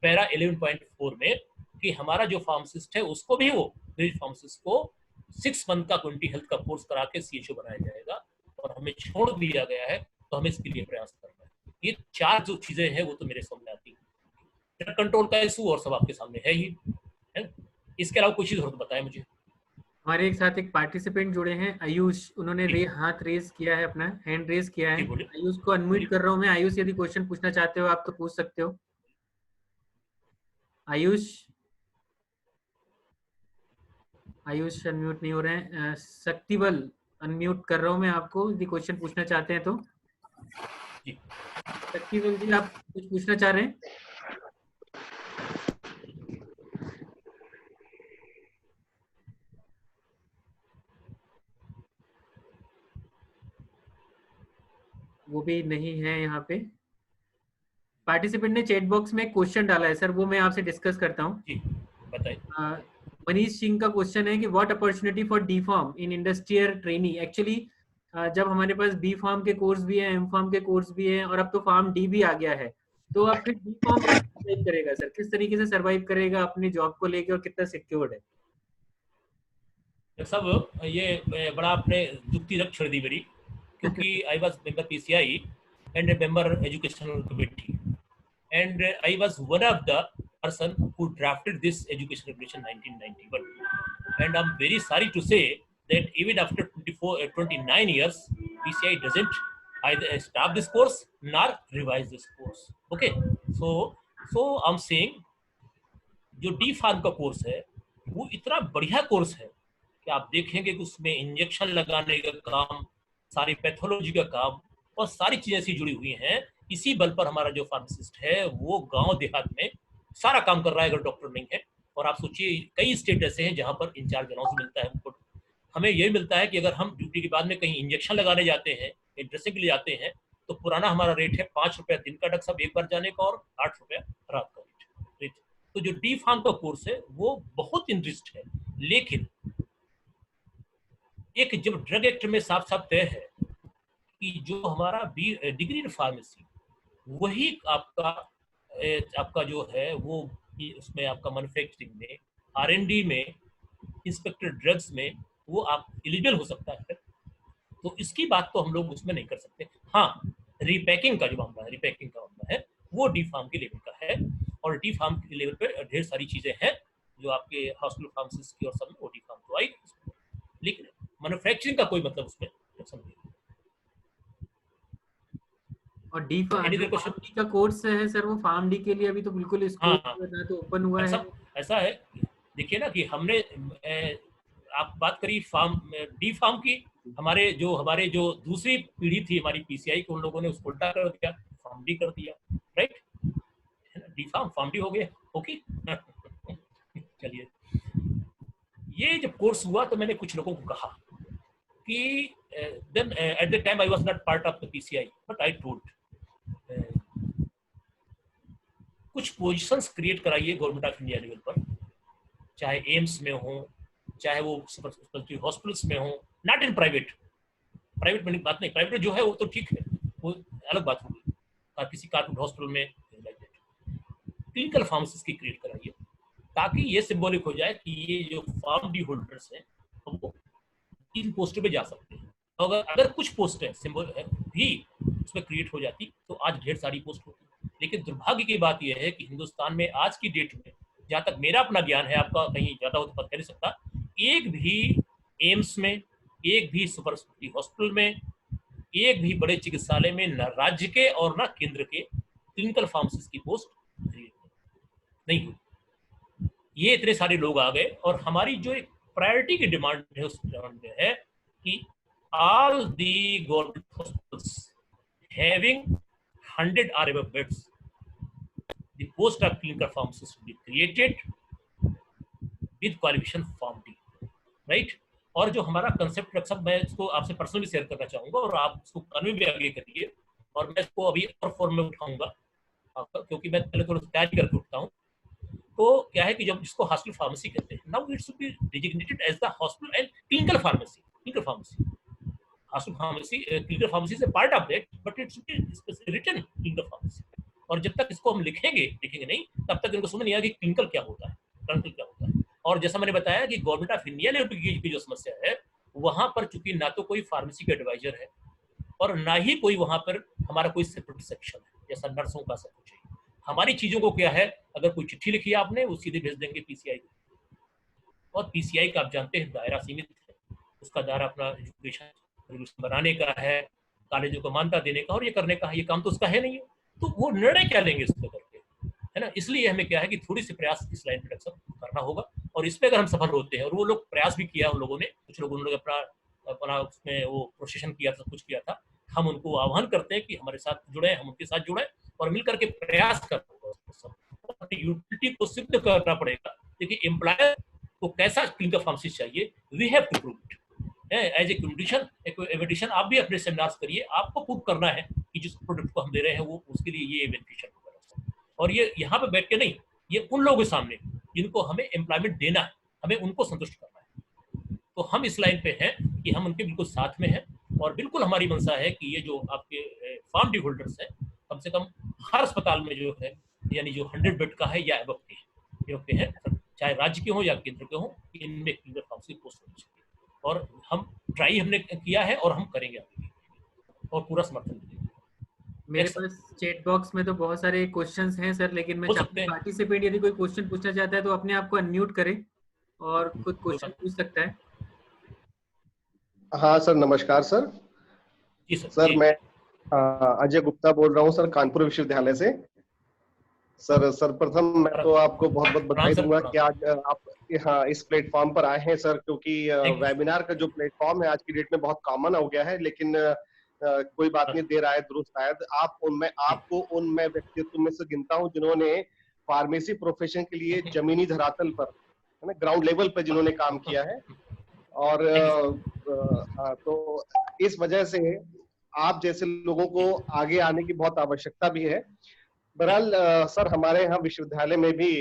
Speaker 3: पैरा 11.4 में कि हमारा जो फार्मासिस्ट है उसको भी, वो फार्मासिस्ट को 6 मंथ का कम्युनिटी हेल्थ का कोर्स करा के CHO बनाया जाएगा, और हमें छोड़ दिया गया है, तो हमें इसके लिए प्रयास करना है। ये 4 जो चीजें हैं वो तो मेरे सामने आती है। ड्रग कंट्रोल का इशू और सब आपके सामने है ही है। इसके अलावा कुछ चीज और तो बताएं मुझे।
Speaker 1: हमारे एक साथ एक पार्टिसिपेंट जुड़े हैं, आयुष, उन्होंने हाथ रेज किया है, अपना हैंड रेज किया है। आयुष को अनम्यूट कर रहा हूं मैं। आयुष, यदि क्वेश्चन पूछना चाहते हो आप तो पूछ सकते हो। आयुष अनम्यूट नहीं हो रहे हैं। शक्तिबल, अनम्यूट कर रहा हूं मैं आपको, यदि क्वेश्चन पूछना चाहते हैं तो। शक्तिबल जी, आप कुछ पूछना चाह रहे हैं? वो भी नहीं है यहाँ पे। पार्टिसिपेंट ने चैट बॉक्स में क्वेश्चन डाला है सर, वो मैं आपसे डिस्कस करता हूँ।
Speaker 3: जी बताइए।
Speaker 1: मनीष सिंह का क्वेश्चन है कि what opportunity for D Pharm in industrial training. Actually जब हमारे पास बी फार्म के कोर्स भी है, एम फार्म के कोर्स भी है, और अब तो फार्म डी भी आ गया है, तो आप फिर डी फार्म सर्वाइव करेगा सर, किस तरीके से सर्वाइव करेगा अपनी जॉब को लेकर, और कितना सिक्योर्ड है?
Speaker 3: सब ये बड़ा आपने जुक्ति रख छोड़ दी मेरी, क्योंकि I was member PCI and a member educational committee, and I was one of the person who drafted this education regulation 1991, and I'm very sorry to say that even after 29 years PCI doesn't either stop this course nor revise this course. Okay, so I'm saying जो D pharm का course है वो इतना बढ़िया course है कि आप देखेंगे कि उसमें इंजेक्शन लगाने का काम, सारी पैथोलॉजी का काम, और सारी चीजें ऐसी जुड़ी हुई हैं। इसी बल पर हमारा जो फार्मासिस्ट है वो गांव देहात में सारा काम कर रहा है, अगर डॉक्टर नहीं है। और आप सोचिए कई स्टेट ऐसे हैं जहां पर इंचार्ज अनाउंस मिलता है हमको। हमें यही मिलता है कि अगर हम ड्यूटी के बाद में कहीं इंजेक्शन लगाने जाते हैं, ड्रेसिंग के लिए जाते हैं, तो पुराना हमारा रेट है 5 रुपया दिन का डॉक्टर साहब एक बार जाने का, और 8 रुपया रात का रेट। तो जो डी फार्म का कोर्स है वो बहुत इंटरेस्ट है, लेकिन एक जब ड्रग एक्ट में साफ साफ तय है कि जो हमारा डिग्री इन फार्मेसी, वही आपका जो है वो उसमें आपका मैन्युफैक्चरिंग में, R&D में, इंस्पेक्टर ड्रग्स में वो आप एलिजिबल हो सकता है। तो इसकी बात तो हम लोग उसमें नहीं कर सकते। हाँ, रिपैकिंग का जो मामला है वो डी फार्म के लेवल का है, और डी फार्म के लेवल पे ढेर सारी चीजें हैं जो आपके हॉस्पिटल फार्मेसिस्ट की और सब में वो डी फार्म तो आई, लेकिन मैन्युफैक्चरिंग का कोई मतलब उसमें नहीं।
Speaker 1: और डी फार्म का कोर्स है सर, वो फार्म डी के लिए अभी तो बिल्कुल स्कोप ना तो ओपन हुआ है।
Speaker 3: ऐसा है, देखिए ना कि हमने आप बात करी डी फार्म की, हमारे जो दूसरी पीढ़ी थी हमारी PCI की, उन लोगों ने उसको उल्टा कर दिया, फार्म डी कर दिया, राइट? डी फार्म डी हो गया। ओके चलिए, ये जब कोर्स हुआ तो मैंने कुछ लोगों को कहा कि then at the time I was not part of the PCI, but I told कुछ पोजीशंस क्रिएट कराइए गवर्नमेंट ऑफ इंडिया लेवल पर, चाहे एम्स में हो, चाहे वो हॉस्पिटल्स में हो, नॉट इन प्राइवेट में बात नहीं, प्राइवेट जो है वो तो ठीक है, वो अलग बात होगी, किसी कारपोरेट हॉस्पिटल में क्लिनिकल फार्मेसिस्ट की क्रिएट कराइए, ताकि ये सिंबॉलिक हो जाए कि ये जो फार्म डी होल्डर्स हैं इन पोस्टों पे जा सकते हैं। अगर अगर कुछ पोस्टें सिंबल भी उसमें क्रिएट हो जाती तो आज ढेर सारी पोस्ट होती। लेकिन दुर्भाग्य की बात यह है कि हिंदुस्तान में आज की डेट में, जहाँ तक मेरा अपना ज्ञान है, आपका कहीं ज़्यादा हो तो पता नहीं सकता, एक भी एम्स में, एक भी सुपर स्पेशलिटी हॉस्पिटल में, एक भी बड़े चिकित्सालय में न राज्य के और न केंद्र के क्लिनिकल फार्मासिस्ट की पोस्ट नहीं हुई। ये इतने सारे लोग आ गए और हमारी जो एक प्रायोरिटी की डिमांड है उस डिमांड में है कि all the government hospitals having 100 or above beds, the post of clinical pharmacist will be created with qualification form D, right? और जो हमारा कंसेप्ट रखा, मैं इसको आपसे पर्सनली शेयर करना चाहूंगा और आप इसको कानून भी आगे करिए, और मैं इसको अभी और फॉर्म में उठाऊंगा आपका, क्योंकि मैं पहले थोड़ा तैयारी करके उठता हूँ। तो क्या है कि जब इसको हॉस्पिटल फार्मेसी कहते हैं, now it should be designated as the hospital and clinical pharmacy. Clinical pharmacy, hospital pharmacy, clinical pharmacy is a part of that, but it should be written clinical pharmacy. और जब तक इसको हम लिखेंगे नहीं, तब तक इनको समझ नहीं आएगा कि क्लिनिकल क्या होता है, क्लिनिकल क्या होता है। और जैसा मैंने बताया कि गवर्नमेंट ऑफ इंडिया लेवल की जो समस्या है, वहां पर चूंकि ना तो कोई फार्मेसी का एडवाइजर है और ना ही कोई वहां पर हमारा कोई सेपरेट सेक्शन है जैसा नर्सों का सब कुछ है। हमारी चीजों को क्या है, अगर कोई चिट्ठी लिखी है आपने, वो सीधे भेज देंगे पीसीआई को, और पीसीआई का आप जानते हैं दायरा सीमित है, उसका दायरा अपना एजुकेशन बनाने का है, कॉलेजों को मान्यता देने का और ये करने का है, ये काम तो उसका है नहीं है। तो वो निर्णय क्या लेंगे इस पर करके, है ना। इसलिए हमें क्या है कि थोड़ी सी प्रयास इस लाइन पर करना होगा, और इस पर अगर हम सफल होते हैं, और वो लोग प्रयास भी किया उन लोगों ने, कुछ लोगों ने अपना उसमें वो प्रोसेशन किया था, कुछ किया था, हम उनको आह्वान करते हैं कि हमारे साथ जुड़े, हम उनके साथ जुड़े और मिलकर के प्रयास करना। यूटिलिटी को सिद्ध करना पड़ेगा। देखिए, एम्प्लॉयर को कैसा क्लिनिकल फार्मेसिस्ट चाहिए, we have to prove it as a condition, एविडेशन। आप भी अपने सेमिनार्स करिए, आपको प्रूव करना है कि जिस प्रोडक्ट को हम दे रहे हैं वो उसके लिए ये बेनिफिशियल होगा। और ये यहाँ पे बैठ के नहीं, ये उन लोगों के सामने जिनको हमें एम्प्लॉयमेंट देना है, हमें उनको संतुष्ट करना है। तो हम इस लाइन पे हैं कि हम उनके बिल्कुल साथ में हैं, और बिल्कुल हमारी मंशा है कि ये जो आपके फार्म डी होल्डर्स हैं, कम से कम हर अस्पताल में जो है, यानी जो 100 बेड का है या एबव के हैं, चाहे राज्य के हों या केंद्र के हों, इनमें क्लिनिकल फार्मेसी पोस्ट होनी चाहिए। और हम ट्राई हमने किया है और हम करेंगे आगे, और पूरा समर्थन देंगे।
Speaker 1: मेरे पास चैट बॉक्स में तो बहुत सारे क्वेश्चंस हैं सर, लेकिन मैं पार्टिसिपेंट यदि कोई क्वेश्चन पूछना चाहता है तो अपने आप को अनम्यूट करे और खुद क्वेश्चन पूछ सकता है।
Speaker 4: हाँ सर, नमस्कार सर।
Speaker 3: जी सर।
Speaker 4: सर मैं अजय गुप्ता बोल रहा हूँ सर, कानपुर विश्वविद्यालय से। सर सर्वप्रथम मैं तो आपको बहुत बहुत बधाई दूंगा कि आज आप हाँ इस प्लेटफॉर्म पर आए हैं सर, क्योंकि वेबिनार का जो प्लेटफॉर्म है आज की डेट में बहुत कॉमन हो गया है, लेकिन कोई बात नहीं, देर आए दुरुस्त आए। आपको उनमें व्यक्तित्व में से गिनता हूँ जिन्होंने फार्मेसी प्रोफेशन के लिए जमीनी धरातल पर, है ना, ग्राउंड लेवल पर जिन्होंने काम किया है। और तो इस वजह से आप जैसे लोगों को आगे आने की बहुत आवश्यकता भी है। बहरहाल सर, हमारे यहाँ विश्वविद्यालय में भी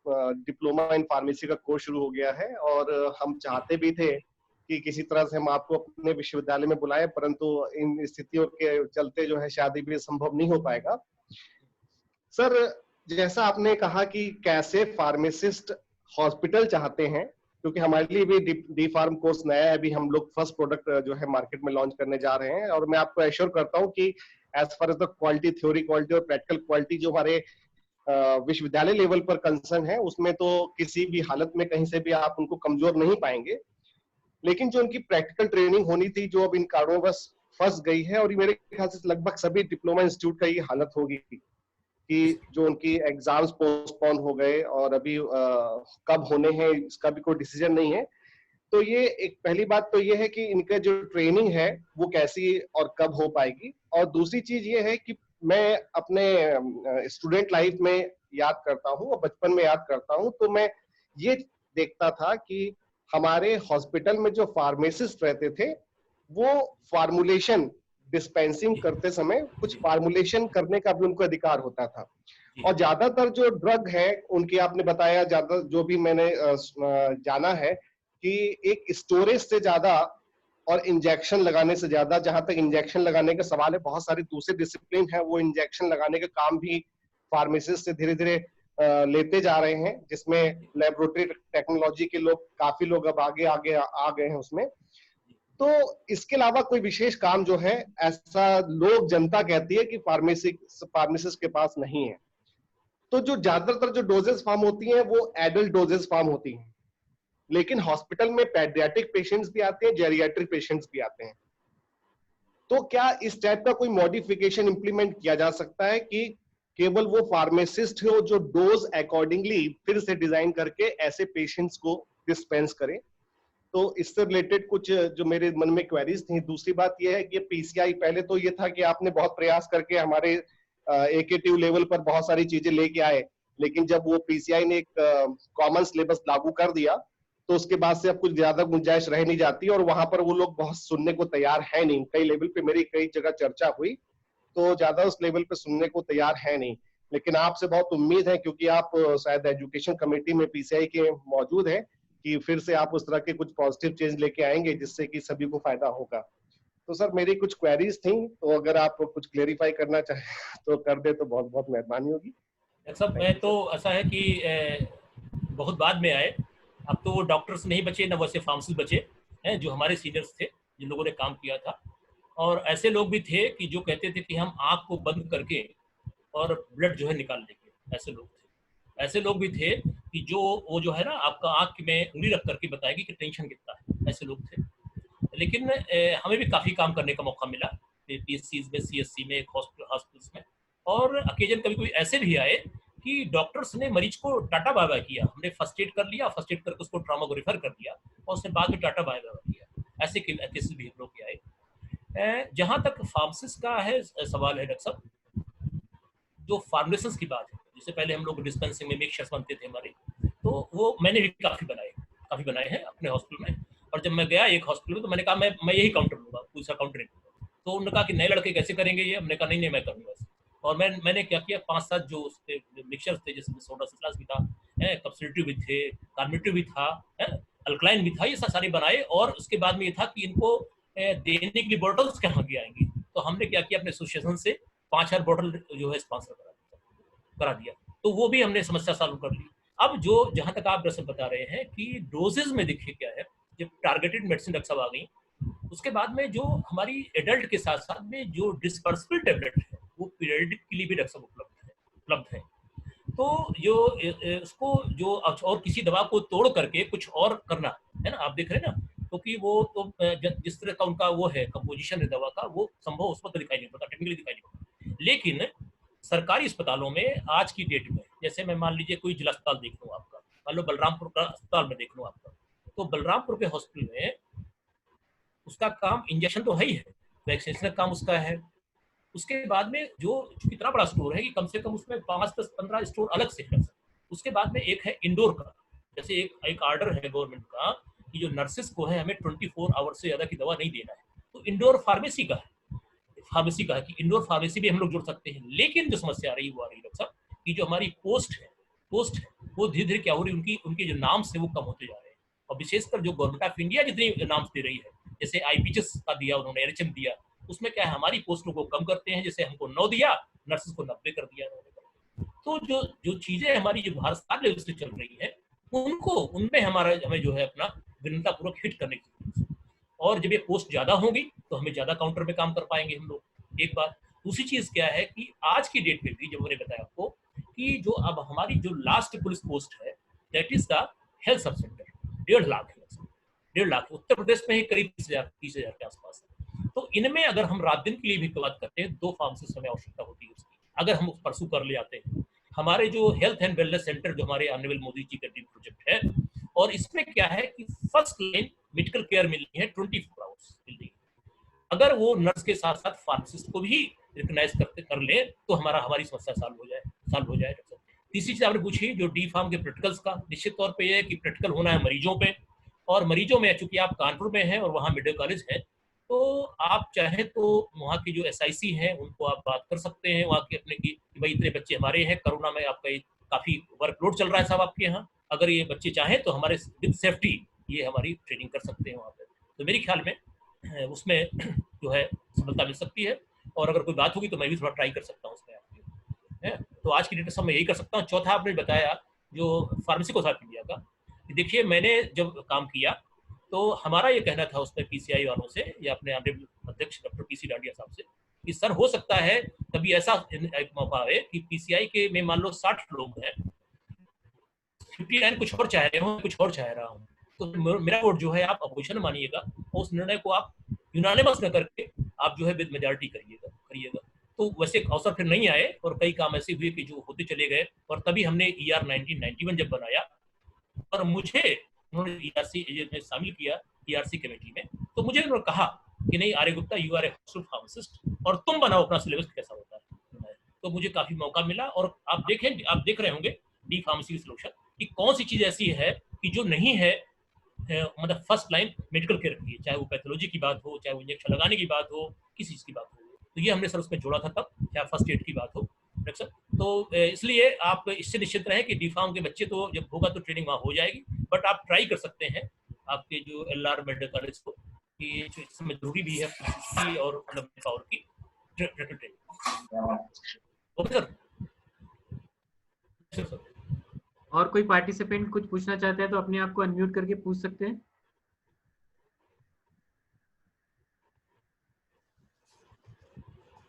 Speaker 4: डिप्लोमा इन फार्मेसी का कोर्स शुरू हो गया है, और हम चाहते भी थे कि किसी तरह से हम आपको अपने विश्वविद्यालय में बुलाएं, परंतु इन स्थितियों के चलते जो है शायद भी संभव नहीं हो पाएगा। सर, जैसा आपने कहा कि कैसे फार्मासिस्ट हॉस्पिटल चाहते हैं, क्योंकि हमारे लिए भी डी फार्म कोर्स नया है, अभी हम लोग फर्स्ट प्रोडक्ट जो है मार्केट में लॉन्च करने जा रहे हैं, और मैं आपको एश्योर करता हूं कि as far as the quality, theory quality और प्रैक्टिकल क्वालिटी जो हमारे विश्वविद्यालय लेवल पर कंसर्न है, उसमें तो किसी भी हालत में कहीं से भी आप उनको कमजोर नहीं पाएंगे। लेकिन जो उनकी प्रैक्टिकल ट्रेनिंग होनी थी, जो अब इन कारणों फंस गई है, और मेरे ख्याल से लगभग सभी डिप्लोमा इंस्टीट्यूट का ये हालत होगी कि जो उनकी एग्जाम्स पोस्टपोन हो गए और अभी कब होने हैं इसका भी कोई डिसीजन नहीं है। तो ये एक पहली बात तो ये है कि इनका जो ट्रेनिंग है वो कैसी और कब हो पाएगी। और दूसरी चीज ये है कि मैं अपने स्टूडेंट लाइफ में याद करता हूँ और बचपन में याद करता हूँ, तो मैं ये देखता था कि हमारे हॉस्पिटल में जो फार्मासिस्ट रहते थे वो फार्मूलेशन डिस्पेंसिंग करते समय कुछ फार्मूलेशन करने का भी उनको अधिकार होता था। और ज्यादातर जो ड्रग है उनकी, आपने बताया, ज्यादा जो भी मैंने जाना है कि एक स्टोरेज से ज्यादा और इंजेक्शन लगाने से ज्यादा, जहां तक इंजेक्शन लगाने का सवाल है, बहुत सारे दूसरे डिसिप्लिन है वो इंजेक्शन लगाने का काम भी फार्मासिस्ट से धीरे धीरे लेते जा रहे हैं, जिसमें लेबोरेटरी टेक्नोलॉजी के लोग, काफी लोग अब आगे आगे आ गए हैं उसमें। तो इसके अलावा कोई विशेष काम जो है ऐसा लोग जनता कहती है कि फार्मेसिस्ट के पास नहीं है। तो जो ज्यादातर जो डोजेस फार्म होती हैं वो एडल्ट डोजेस फार्म होती हैं, लेकिन हॉस्पिटल में पेडियाट्रिक पेशेंट्स भी आते हैं, जेरियाट्रिक पेशेंट्स भी आते हैं। तो क्या इस टाइप का कोई मॉडिफिकेशन इंप्लीमेंट किया जा सकता है कि केवल वो फार्मासिस्ट हो जो डोज अकॉर्डिंगली फिर से डिजाइन करके ऐसे पेशेंट्स को डिस्पेंस करे? तो इससे रिलेटेड कुछ जो मेरे मन में क्वेरीज थी। दूसरी बात यह है कि पीसीआई, पहले तो ये था कि आपने बहुत प्रयास करके हमारे एकेटिव लेवल पर बहुत सारी चीजें लेके आए, लेकिन जब वो पीसीआई ने एक कॉमन सिलेबस लागू कर दिया तो उसके बाद से अब कुछ ज्यादा गुंजाइश रह नहीं जाती, और वहां पर वो लोग बहुत सुनने को तैयार है नहीं। कई लेवल पे मेरी कई जगह चर्चा हुई तो ज्यादा उस लेवल पे सुनने को तैयार है नहीं। लेकिन आपसे बहुत उम्मीद है, क्योंकि आप शायद एजुकेशन कमेटी में पीसीआई के मौजूद हैं, कि फिर से आप उस तरह के कुछ पॉजिटिव चेंज लेके आएंगे जिससे कि सभी को फायदा होगा। तो सर मेरी कुछ क्वेरीज थी, तो अगर आप कुछ क्लेरिफाई करना चाहें तो कर दे तो बहुत बहुत मेहरबानी होगी।
Speaker 3: सब मैं तो ऐसा है कि बहुत बाद में आए, अब तो डॉक्टर्स नहीं बचे ना वैसे फार्मासिस्ट बचे हैं, जो हमारे सीनियर्स थे जिन लोगों ने काम किया था। और ऐसे लोग भी थे कि जो कहते थे कि हम आँख को बंद करके और ब्लड जो है निकाल लेंगे। ऐसे लोग थे। ऐसे लोग भी थे कि जो वो जो है ना आपका आँख में उंगली रख करके बताएगी कि टेंशन कितना है। ऐसे लोग थे। लेकिन हमें भी काफ़ी काम करने का मौका मिला पीएससीज में, सीएससी में, हॉस्पिटल्स में। और अकेजन कभी कोई ऐसे भी आए कि डॉक्टर्स ने मरीज को टाटा बाय बाय किया। हमने फर्स्ट एड कर लिया, फर्स्ट एड करके उसको ट्रॉमा को रेफर कर दिया और उसने बाद में टाटा बाय बाय किया। ऐसे केसेस भी हम लोग के आए। जहाँ तक फार्मासिस्ट का है सवाल है डॉक्टर साहब, जो फार्मेसिस्ट की बात है, जिससे पहले हम लोग डिस्पेंसिंग में मिक्सचर्स बनते थे हमारे, तो वो मैंने भी काफ़ी बनाए हैं अपने हॉस्पिटल में। और जब मैं गया एक हॉस्पिटल में तो मैंने कहा मैं यही काउंटर लूँगा, दूसरा काउंटर नहीं लूँगा। तो उन्होंने कहा कि नए लड़के कैसे करेंगे ये? हमने कहा नहीं मैं करूँगा। और मैंने क्या किया, 5-7 जो उसके मिक्सचर्स थे, जिसमें सोडा सिलास भी था, कप्सिलेटिव भी थे, कार्मेटिव भी था, अल्कलाइन भी था, ये सारे बनाए। और उसके बाद में ये था कि इनको देने के लिए बॉटल्स कहाँ की आएंगी, तो हमने क्या किया, अपने एसोसिएशन से 5000 बॉटल जो है स्पॉन्सर करा दिया। तो वो भी हमने समस्या सॉल्व कर ली। अब जो जहां तक आप दरअसल बता रहे हैं कि डोजेज में देखिए क्या है, जब टारगेटेड मेडिसिन डॉक्टर साहब आ गई, उसके बाद में जो हमारी एडल्ट के साथ साथ में जो डिस्पर्सिबल टेबलेट है वो पीरियडिक के लिए भी डॉक्टर साहब उपलब्ध है। तो जो इसको जो और किसी दवा को तोड़ करके कुछ और करना है ना, आप देख रहे हैं ना, क्योंकि वो तो जिस तरह का उनका वो है कंपोजिशन है दवा का, वो संभव उस वक्त दिखाई नहीं पड़ता, टेक्निकली दिखाई नहीं पड़ता। लेकिन सरकारी अस्पतालों में आज की डेट में, जैसे मैं मान लीजिए कोई जिला अस्पताल देख लूँ आपका, मान लो बलरामपुर का अस्पताल में देख लूँ आपका, तो बलरामपुर के हॉस्पिटल में उसका काम इंजेक्शन तो है ही है, वैक्सीनेशन का काम उसका है। उसके बाद में जो इतना बड़ा स्टोर है कि कम से कम उसमें 5-10-15 स्टोर अलग से है। उसके बाद में एक है इंडोर का, जैसे एक आर्डर है गवर्नमेंट का कि जो नर्सेस को है हमें 24 आवर से ज्यादा की दवा नहीं देना है, तो इंडोर फार्मेसी का है कि इंडोर फार्मेसी भी हम लोग जोड़ सकते हैं। लेकिन जो समस्या आ रही है वो आ रही है डॉक्टर साहब कि जो हमारी पोस्ट है वो धीरे धीरे क्या हो रही है, उनके जो नाम से वो कम होते जा रहे हैं। और विशेषकर जो गवर्नमेंट ऑफ इंडिया जितनी नाम दे रही है, जैसे आईपीएचएस का दिया उन्होंने, एनएचएम दिया, उसमें क्या है हमारी पोस्टों को कम करते हैं। जैसे हमको 9 दिया, नर्सेस को 90 कर दिया। तो जो चीजें हमारी जो भारत सरकार लेवल से चल रही है, उनमें हमें जो है अपना विनम्रता पूर्वक हिट करने की, और जब ये पोस्ट ज्यादा होगी तो हमें ज्यादा काउंटर में काम कर पाएंगे हम लोग। एक बात। दूसरी चीज क्या है कि आज की डेट में भी, जब मैंने बताया आपको कि जो अब हमारी जो लास्ट पुलिस पोस्ट है, that is the health sub centre, 1.5 lakh है। 1.5 लाख उत्तर प्रदेश में ही करीब 30,000 के आसपास है। तो इनमें अगर हम रात दिन के लिए भी बात करते हैं, 2 फार्मेसिस्ट हमें आवश्यकता होती है उसकी, अगर हम परसू कर ले आते हैं। हमारे जो हेल्थ एंड वेलनेस सेंटर जो हमारे ऑनरेबल मोदी जी का ड्रीम प्रोजेक्ट है, और इसमें क्या है कि फर्स्ट लाइन मेडिकल केयर मिलनी है 24 आवर्स मिलनी है। अगर वो नर्स के साथ साथ फार्मासिस्ट को भी रिकॉग्नाइज कर ले तो हमारी समस्या सॉल्व हो जाए। तीसरी चीज आपने पूछी जो डी फार्म के प्रैक्टिकल्स का, निश्चित तौर पे ये है कि प्रैक्टिकल होना है मरीजों पे, और मरीजों में चूंकि आप कानपुर में हैं और वहाँ मेडिकल कॉलेज है, तो आप चाहे तो वहाँ की जो SIC हैं उनको आप बात कर सकते हैं वहाँ के अपने की भाई इतने बच्चे हमारे हैं, कोरोना में आपका काफी वर्कलोड चल रहा है साहब आपके यहाँ, अगर ये बच्चे चाहें तो हमारे विद सेफ्टी ये हमारी ट्रेनिंग कर सकते हैं वहाँ पे। तो मेरे ख्याल में उसमें जो है सफलता मिल सकती है, और अगर कोई बात होगी तो मैं भी थोड़ा ट्राई कर सकता हूँ उसमें आपकी है। तो आज की डेट में मैं यही कर सकता हूँ। चौथा आपने बताया जो फार्मेसी को साथ इंडिया का, देखिए मैंने जब काम किया तो हमारा ये कहना था उसमें पीसीआई वालों से या अपने ऑनरेबल अध्यक्ष डॉक्टर पीसी डांडिया साहब से कि सर हो सकता है कभी ऐसा एक मौका आए कि पीसीआई के में मान लो 60 लोग हैं, 59 कुछ और चाह रहे हो, कुछ और चाह रहा हूँ, तो मेरा वोट जो है आप अपोजिशन मानिएगा और उस निर्णय को आप यूनानिमस न करके आप जो है विद मेजॉरिटी करिएगा। तो वैसे अवसर फिर नहीं आए और कई काम ऐसे हुए कि जो होते चले गए, और तभी हमने ER 1991 जब बनाया और मुझे उन्होंने ERC में शामिल किया ERC कमेटी में, तो मुझे उन्होंने कहा कि नहीं Arya Gupta you are a hostel pharmacist और तुम बनाओ अपना सिलेबस कैसा होता है। तो मुझे काफी मौका मिला और आप देख रहे होंगे डी फार्मेसी सोल्यूशन कि कौन सी चीज ऐसी है कि जो नहीं है मतलब फर्स्ट लाइन मेडिकल केयर की, चाहे वो पैथोलॉजी की बात हो, चाहे वो इंजेक्शन लगाने की बात हो, किसी चीज की बात हो, तो ये हमने सर उसमें जोड़ा था तब, चाहे फर्स्ट एड की बात हो सर। तो इसलिए आप इससे निश्चित रहें कि डी फार्म के बच्चे तो जब होगा तो ट्रेनिंग वहाँ हो जाएगी, बट आप ट्राई कर सकते हैं आपके जो LR मेडिकल कॉलेज को कि जो इस समय जरूरी भी है और मतलब पावर की ट्रेनिंग। Okay sir.
Speaker 1: और कोई पार्टिसिपेंट कुछ पूछना चाहते हैं तो अपने आप को अनम्यूट करके पूछ सकते हैं।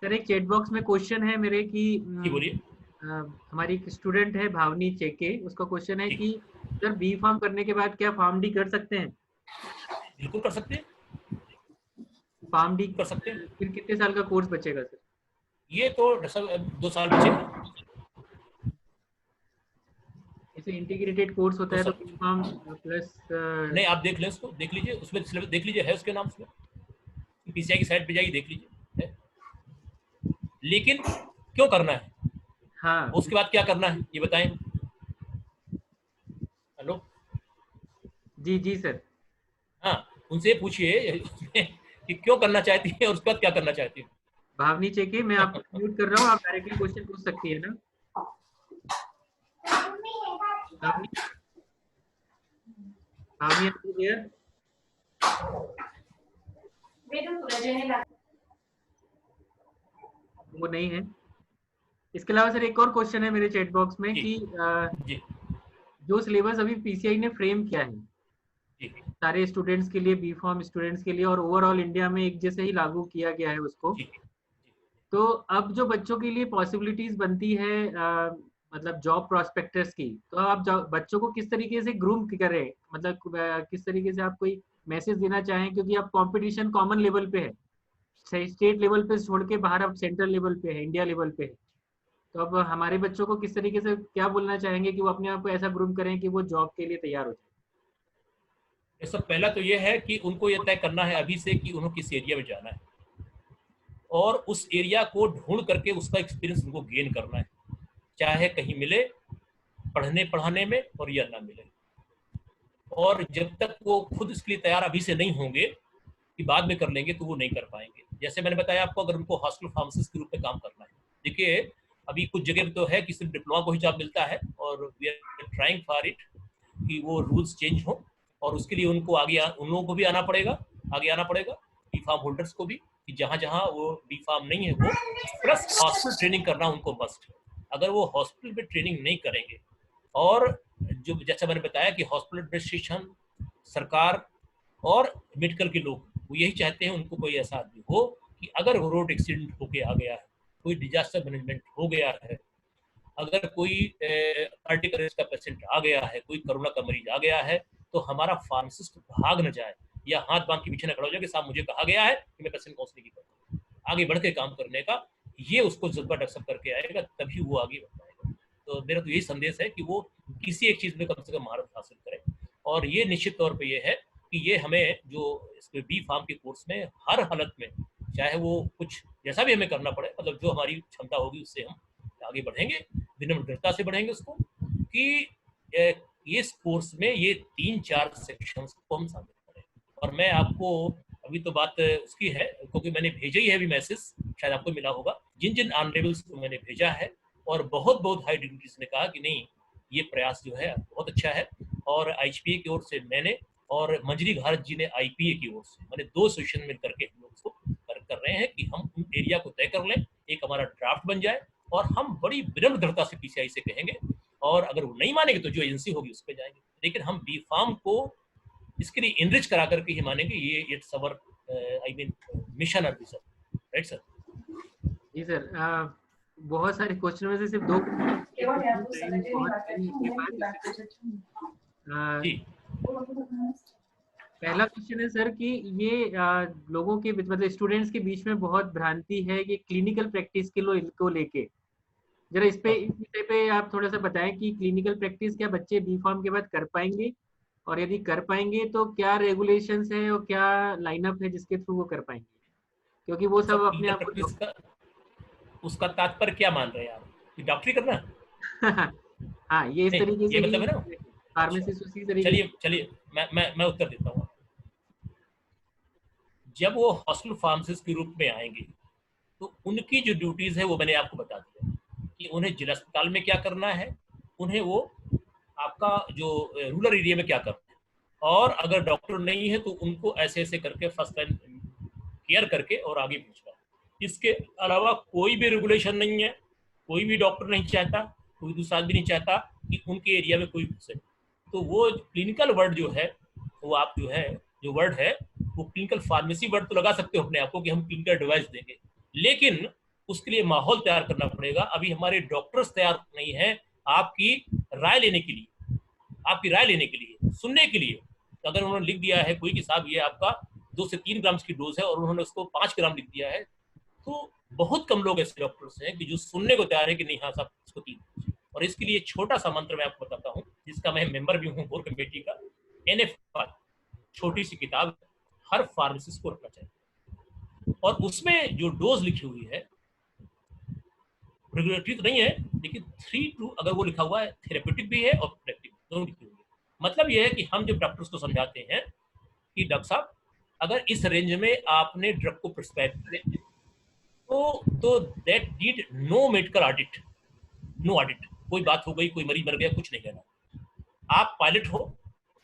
Speaker 1: सर एक चैट बॉक्स में क्वेश्चन है मेरे कि
Speaker 3: बोलिए।
Speaker 1: हमारी एक स्टूडेंट है भावनी चेके, उसका क्वेश्चन है कि सर बी फार्म करने के बाद क्या फार्म डी कर सकते हैं?
Speaker 3: बिल्कुल कर सकते हैं,
Speaker 1: फार्म डी
Speaker 3: कर सकते हैं।
Speaker 1: फिर कितने साल का कोर्स बचेगा सर?
Speaker 3: ये तो 2 साल बचेगा।
Speaker 1: इसे इंटीग्रेटेड कोर्स होता है तो बी फार्म प्लस
Speaker 3: नहीं, आप देख लें उसको, देख लीजिए उसमें सिलेबस देख लीजिए, है उसके नाम से, पीसीआई की साइट पे जाइए देख लीजिए है। लेकिन क्यों करना है?
Speaker 1: हाँ,
Speaker 3: उसके बाद क्या करना है ये बताएं। हेलो
Speaker 1: जी सर।
Speaker 3: हाँ, उनसे पूछिए कि क्यों करना चाहती है और उसके बाद क्या करना चाहती है।
Speaker 1: भावनी चेके, मैं आपको म्यूट कर रहा हूँ, आप डायरेक्टली क्वेश्चन पूछ सकती है ना। भावनी वो नहीं है। इसके अलावा सर एक और क्वेश्चन है मेरे चैट बॉक्स में कि जो सिलेबस अभी पीसीआई ने फ्रेम किया है सारे स्टूडेंट्स के लिए, बी फार्म स्टूडेंट्स के लिए और ओवरऑल इंडिया में एक जैसे ही लागू किया गया है उसको, तो अब जो बच्चों के लिए पॉसिबिलिटीज बनती है मतलब जॉब प्रोस्पेक्टस की, तो आप बच्चों को किस तरीके से ग्रूम करें, मतलब किस तरीके से आप कोई मैसेज देना चाहें, क्योंकि अब कंपटीशन कॉमन लेवल पे है, स्टेट लेवल पे छोड़ के बाहर अब सेंट्रल लेवल पे है, इंडिया लेवल पे है, तो अब हमारे बच्चों को किस तरीके से क्या बोलना चाहेंगे कि वो अपने आप को ऐसा ग्रूम करें कि वो जॉब के लिए तैयार हो जाए?
Speaker 3: सब पहला तो ये है कि उनको ये तय करना है अभी से कि उन्हें किस एरिया में जाना है और उस एरिया को ढूंढ करके उसका एक्सपीरियंस उनको गेन करना है, चाहे कहीं मिले पढ़ने पढ़ाने में और या ना मिले। और जब तक वो खुद इसके लिए तैयार अभी से नहीं होंगे कि बाद में कर लेंगे तो वो नहीं कर पाएंगे। जैसे मैंने बताया आपको, अगर उनको हॉस्टल फार्मासिस्ट के रूप में काम करना है, देखिए अभी कुछ जगह तो है कि सिर्फ डिप्लोमा को ही जॉब मिलता है और we are trying for it कि वो रूल्स चेंज हो और उसके लिए उनको उन लोगों को भी आना पड़ेगा, आगे आना पड़ेगा, डी फार्म होल्डर्स को भी, कि जहाँ जहाँ वो डी फार्म नहीं है वो प्लस हॉस्पिटल ट्रेनिंग करना उनको मस्ट है। अगर वो हॉस्पिटल में ट्रेनिंग नहीं करेंगे और जो जैसा मैंने बताया कि हॉस्पिटल एडमिनिस्ट्रेशन, सरकार और मेडिकल के लोग वो यही चाहते हैं उनको कोई ऐसा आदमी हो कि अगर वो रोड एक्सीडेंट होके आ गया है, कोई डिजास्टर मैनेजमेंट हो गया है, अगर कोई कार्डियक अरेस्ट का पेशेंट आ गया है, कोई कोरोना का मरीज आ गया है, तो हमारा फार्मासिस्ट भाग न जाए या हाथ बांध के पीछे न खड़ा हो जाए कि साहब मुझे कहा गया है कि मैं पेशेंट काउंसलिंग करता हूँ। आगे बढ़ के काम करने का ये उसको जज्बा डेवलप करके आएगा, तभी वो आगे बढ़ पाएगा। तो मेरा तो यही संदेश है कि वो किसी एक चीज में कम से कम महारत हासिल करें। और ये निश्चित तौर पे ये है कि ये हमें जो इसमें बी फार्म के कोर्स में हर हालत में, चाहे वो कुछ जैसा भी हमें करना पड़े, मतलब जो हमारी क्षमता होगी उससे हम आगे बढ़ेंगे, विनम्रता से बढ़ेंगे उसको, कि इस कोर्स में ये 3-4 सेक्शंस को हम शामिल करें। और मैं आपको अभी तो बात उसकी है क्योंकि मैंने भेजा ही है अभी मैसेज, शायद आपको मिला होगा, जिन जिन ऑनरेबल्स को मैंने भेजा है और बहुत बहुत हाई डिग्निटीज ने कहा कि नहीं ये प्रयास जो है बहुत अच्छा है। और IHPA की ओर से मैंने और मंजरी भारत जी ने IPA की ओर से, मैंने 2 सेशन मिल करके हम लोग उसको कर रहे हैं कि हम उन एरिया को तय कर लें, एक हमारा ड्राफ्ट बन जाए और हम बड़ी विनम्र दृढ़ता से PCI से कहेंगे, और अगर वो नहीं मानेंगे तो जो एजेंसी होगी उस पर जाएंगे। लेकिन हम बी फार्म को इसके लिए इनरिच करा करके ही मानेंगे ये it's our I mean mission और विजन, राइट सर?
Speaker 1: जी सर, बहुत सारे क्वेश्चन में से सिर्फ 2 टाइम बहुत कम के बाद
Speaker 3: जी
Speaker 1: पहला क्वेश्चन है सर कि ये लोगों के मतलब स्टूडेंट्स के बीच में बहुत भ्रांति है कि क्लिनिकल प्रैक्टिस को लेके, जरा इस विषय पे आप थोड़ा सा बताएं कि क्लिनिकल प्रैक्टिस क्या बच्चे बी फार्म के बाद कर पाएंगे, और यदि कर पाएंगे तो क्या रेगुलेशंस है और क्या लाइनअप है जिसके थ्रू वो कर पाएंगे, क्योंकि वो सब अपने आप को
Speaker 3: उसका तात्पर्य क्या मान रहे हैं आप कि डॉक्टरी करना?
Speaker 1: हाँ, ये इस तरीके से
Speaker 3: मतलब है ना
Speaker 1: फार्मेसिस्ट उसी तरीके।
Speaker 3: चलिए मैं उत्तर देता हूँ। जब वो हॉस्टल फार्मासिस्ट के रूप में आएंगे तो उनकी जो ड्यूटीज है वो मैंने आपको बता दिया कि उन्हें जिला अस्पताल में क्या करना है, उन्हें वो आपका जो रूरल एरिया में क्या करना है, और अगर डॉक्टर नहीं है तो उनको ऐसे ऐसे करके फर्स्ट लाइन केयर करके और आगे पूछना है। इसके अलावा कोई भी रेगुलेशन नहीं है, कोई भी डॉक्टर नहीं चाहता, कोई दूसरा आदमी नहीं चाहता कि उनके एरिया में कोई घुसे। तो वो क्लिनिकल वर्ड जो है वो आप जो वर्ड है वो क्लिनिकल फार्मेसी वर्ड तो लगा सकते हो अपने आप को कि हम क्लिनिकल डिवाइस देंगे, लेकिन उसके लिए माहौल तैयार करना पड़ेगा। अभी हमारे डॉक्टर्स तैयार नहीं है आपकी राय लेने के लिए, आपकी राय लेने के लिए, सुनने के लिए। तो अगर उन्होंने लिख दिया है कोई कि साहब ये आपका 2 से 3 ग्राम की डोज है और उन्होंने उसको 5 ग्राम लिख दिया है, तो बहुत कम लोग ऐसे डॉक्टर्स हैं कि जो सुनने को तैयार है कि नहीं हाँ साहब इसको 3। और इसके लिए छोटा सा मंत्र मैं आपको बताता हूँ, जिसका मैं मेंबर भी हूँ कोर कमेटी का। NF5 छोटी सी किताब हर फार्मासिस्ट को रखना चाहिए, और उसमें जो डोज लिखी हुई है रेगुलेटरी तो नहीं है, लेकिन 3-2 अगर वो लिखा हुआ है, थेरेप्यूटिक भी है और प्रोटेक्टिव दोनों लिखी हुई है। मतलब ये है कि हम जब डॉक्टर्स को समझाते हैं कि डॉक्टर साहब अगर इस रेंज में आपने ड्रग को प्रिस्क्राइब किया तो that need no medical audit, no audit. कोई बात हो गई, कोई मरीज मर गया, कुछ नहीं कहना। आप पायलट हो,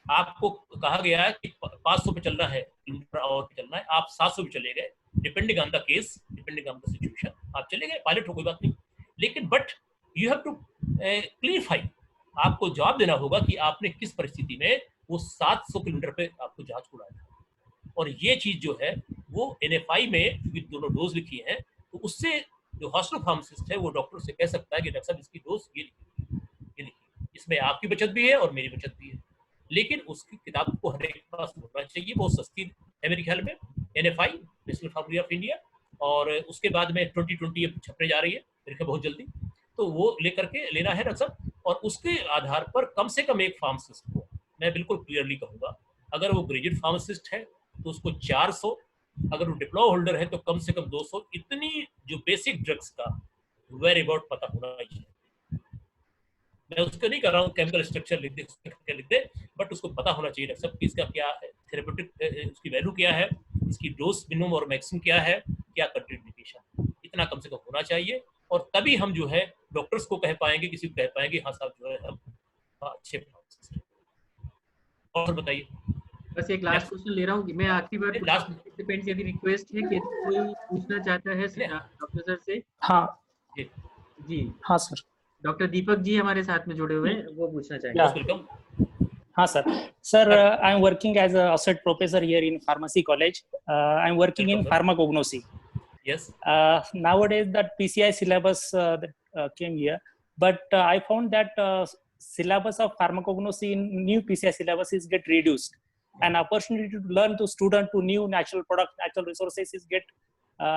Speaker 3: आपको कहा गया है कि 500 पे चलना है, किलोमीटर आवर पे चलना है, आप 700 पे चले गए, depending on the case, depending on the situation, आप चले गए, पायलट हो, कोई बात नहीं। लेकिन but you have to clarify, आपको जवाब देना होगा कि आपने किस परिस्थिति में वो 700 किलोमीटर पे आपको जहाज उड़ाया था। और ये चीज जो है वो NFI में क्योंकि दोनों डोज लिखी है, तो उससे जो हॉस्टल फार्मासिस्ट है वो डॉक्टर से कह सकता है कि डॉक्टर साहब इसकी डोज ये लिखी, इसमें आपकी बचत भी है और मेरी बचत भी है। लेकिन उसकी किताब को हर एक के पास होना चाहिए, बहुत सस्ती है मेरे ख्याल में, NFI national pharmacy of India, और उसके बाद में 2020 अब छपने जा रही है मेरे ख्याल बहुत जल्दी, तो वो लेकर के लेना है डॉक्टर साहब। और उसके आधार पर कम से कम एक फार्मासिस्ट को मैं बिल्कुल क्लियरली कहूँगा, अगर वो ग्रेजुएट फार्मासिस्ट है तो उसको 400, अगर वो डिप्लोमा होल्डर है तो कम से कम 200, इतनी जो बेसिक ड्रग्स का वेरी अबाउट पता होना चाहिए। मैं उसको नहीं कर रहा हूँ केमिकल स्ट्रक्चर लिख दे, बट उसको पता होना चाहिए डॉक्टर साहब कि इसका क्या है थेरेप्यूटिक, उसकी वैल्यू क्या है, इसकी डोज मिनिमम और मैक्सिमम क्या है, क्या कंट्रीइंडिकेशन, इतना कम से कम होना चाहिए। और तभी हम जो है डॉक्टर्स को कह पाएंगे, किसी को कह पाएंगे हाँ साहब जो है हम अच्छे फार्मासिस्ट हैं। और बताइए।
Speaker 1: बस एक लास्ट क्वेश्चन ले रहा हूँ मैं आखिरी बार, पार्टिसिपेंट्स यदि रिक्वेस्ट है कि कोई पूछना चाहता है डॉक्टर सर से।
Speaker 5: हाँ
Speaker 1: जी
Speaker 5: हाँ सर,
Speaker 1: डॉक्टर दीपक जी हमारे साथ में जुड़े हुए हैं, वो पूछना चाहेंगे।
Speaker 5: हाँ sir, I am working as a associate professor here in pharmacy college. I am working in pharmacognosy.
Speaker 3: Yes.
Speaker 5: Nowadays that PCI syllabus came here, but I found that syllabus of pharmacognosy in new PCI syllabus is get reduced, and opportunity to learn to student to new natural product, natural resources is get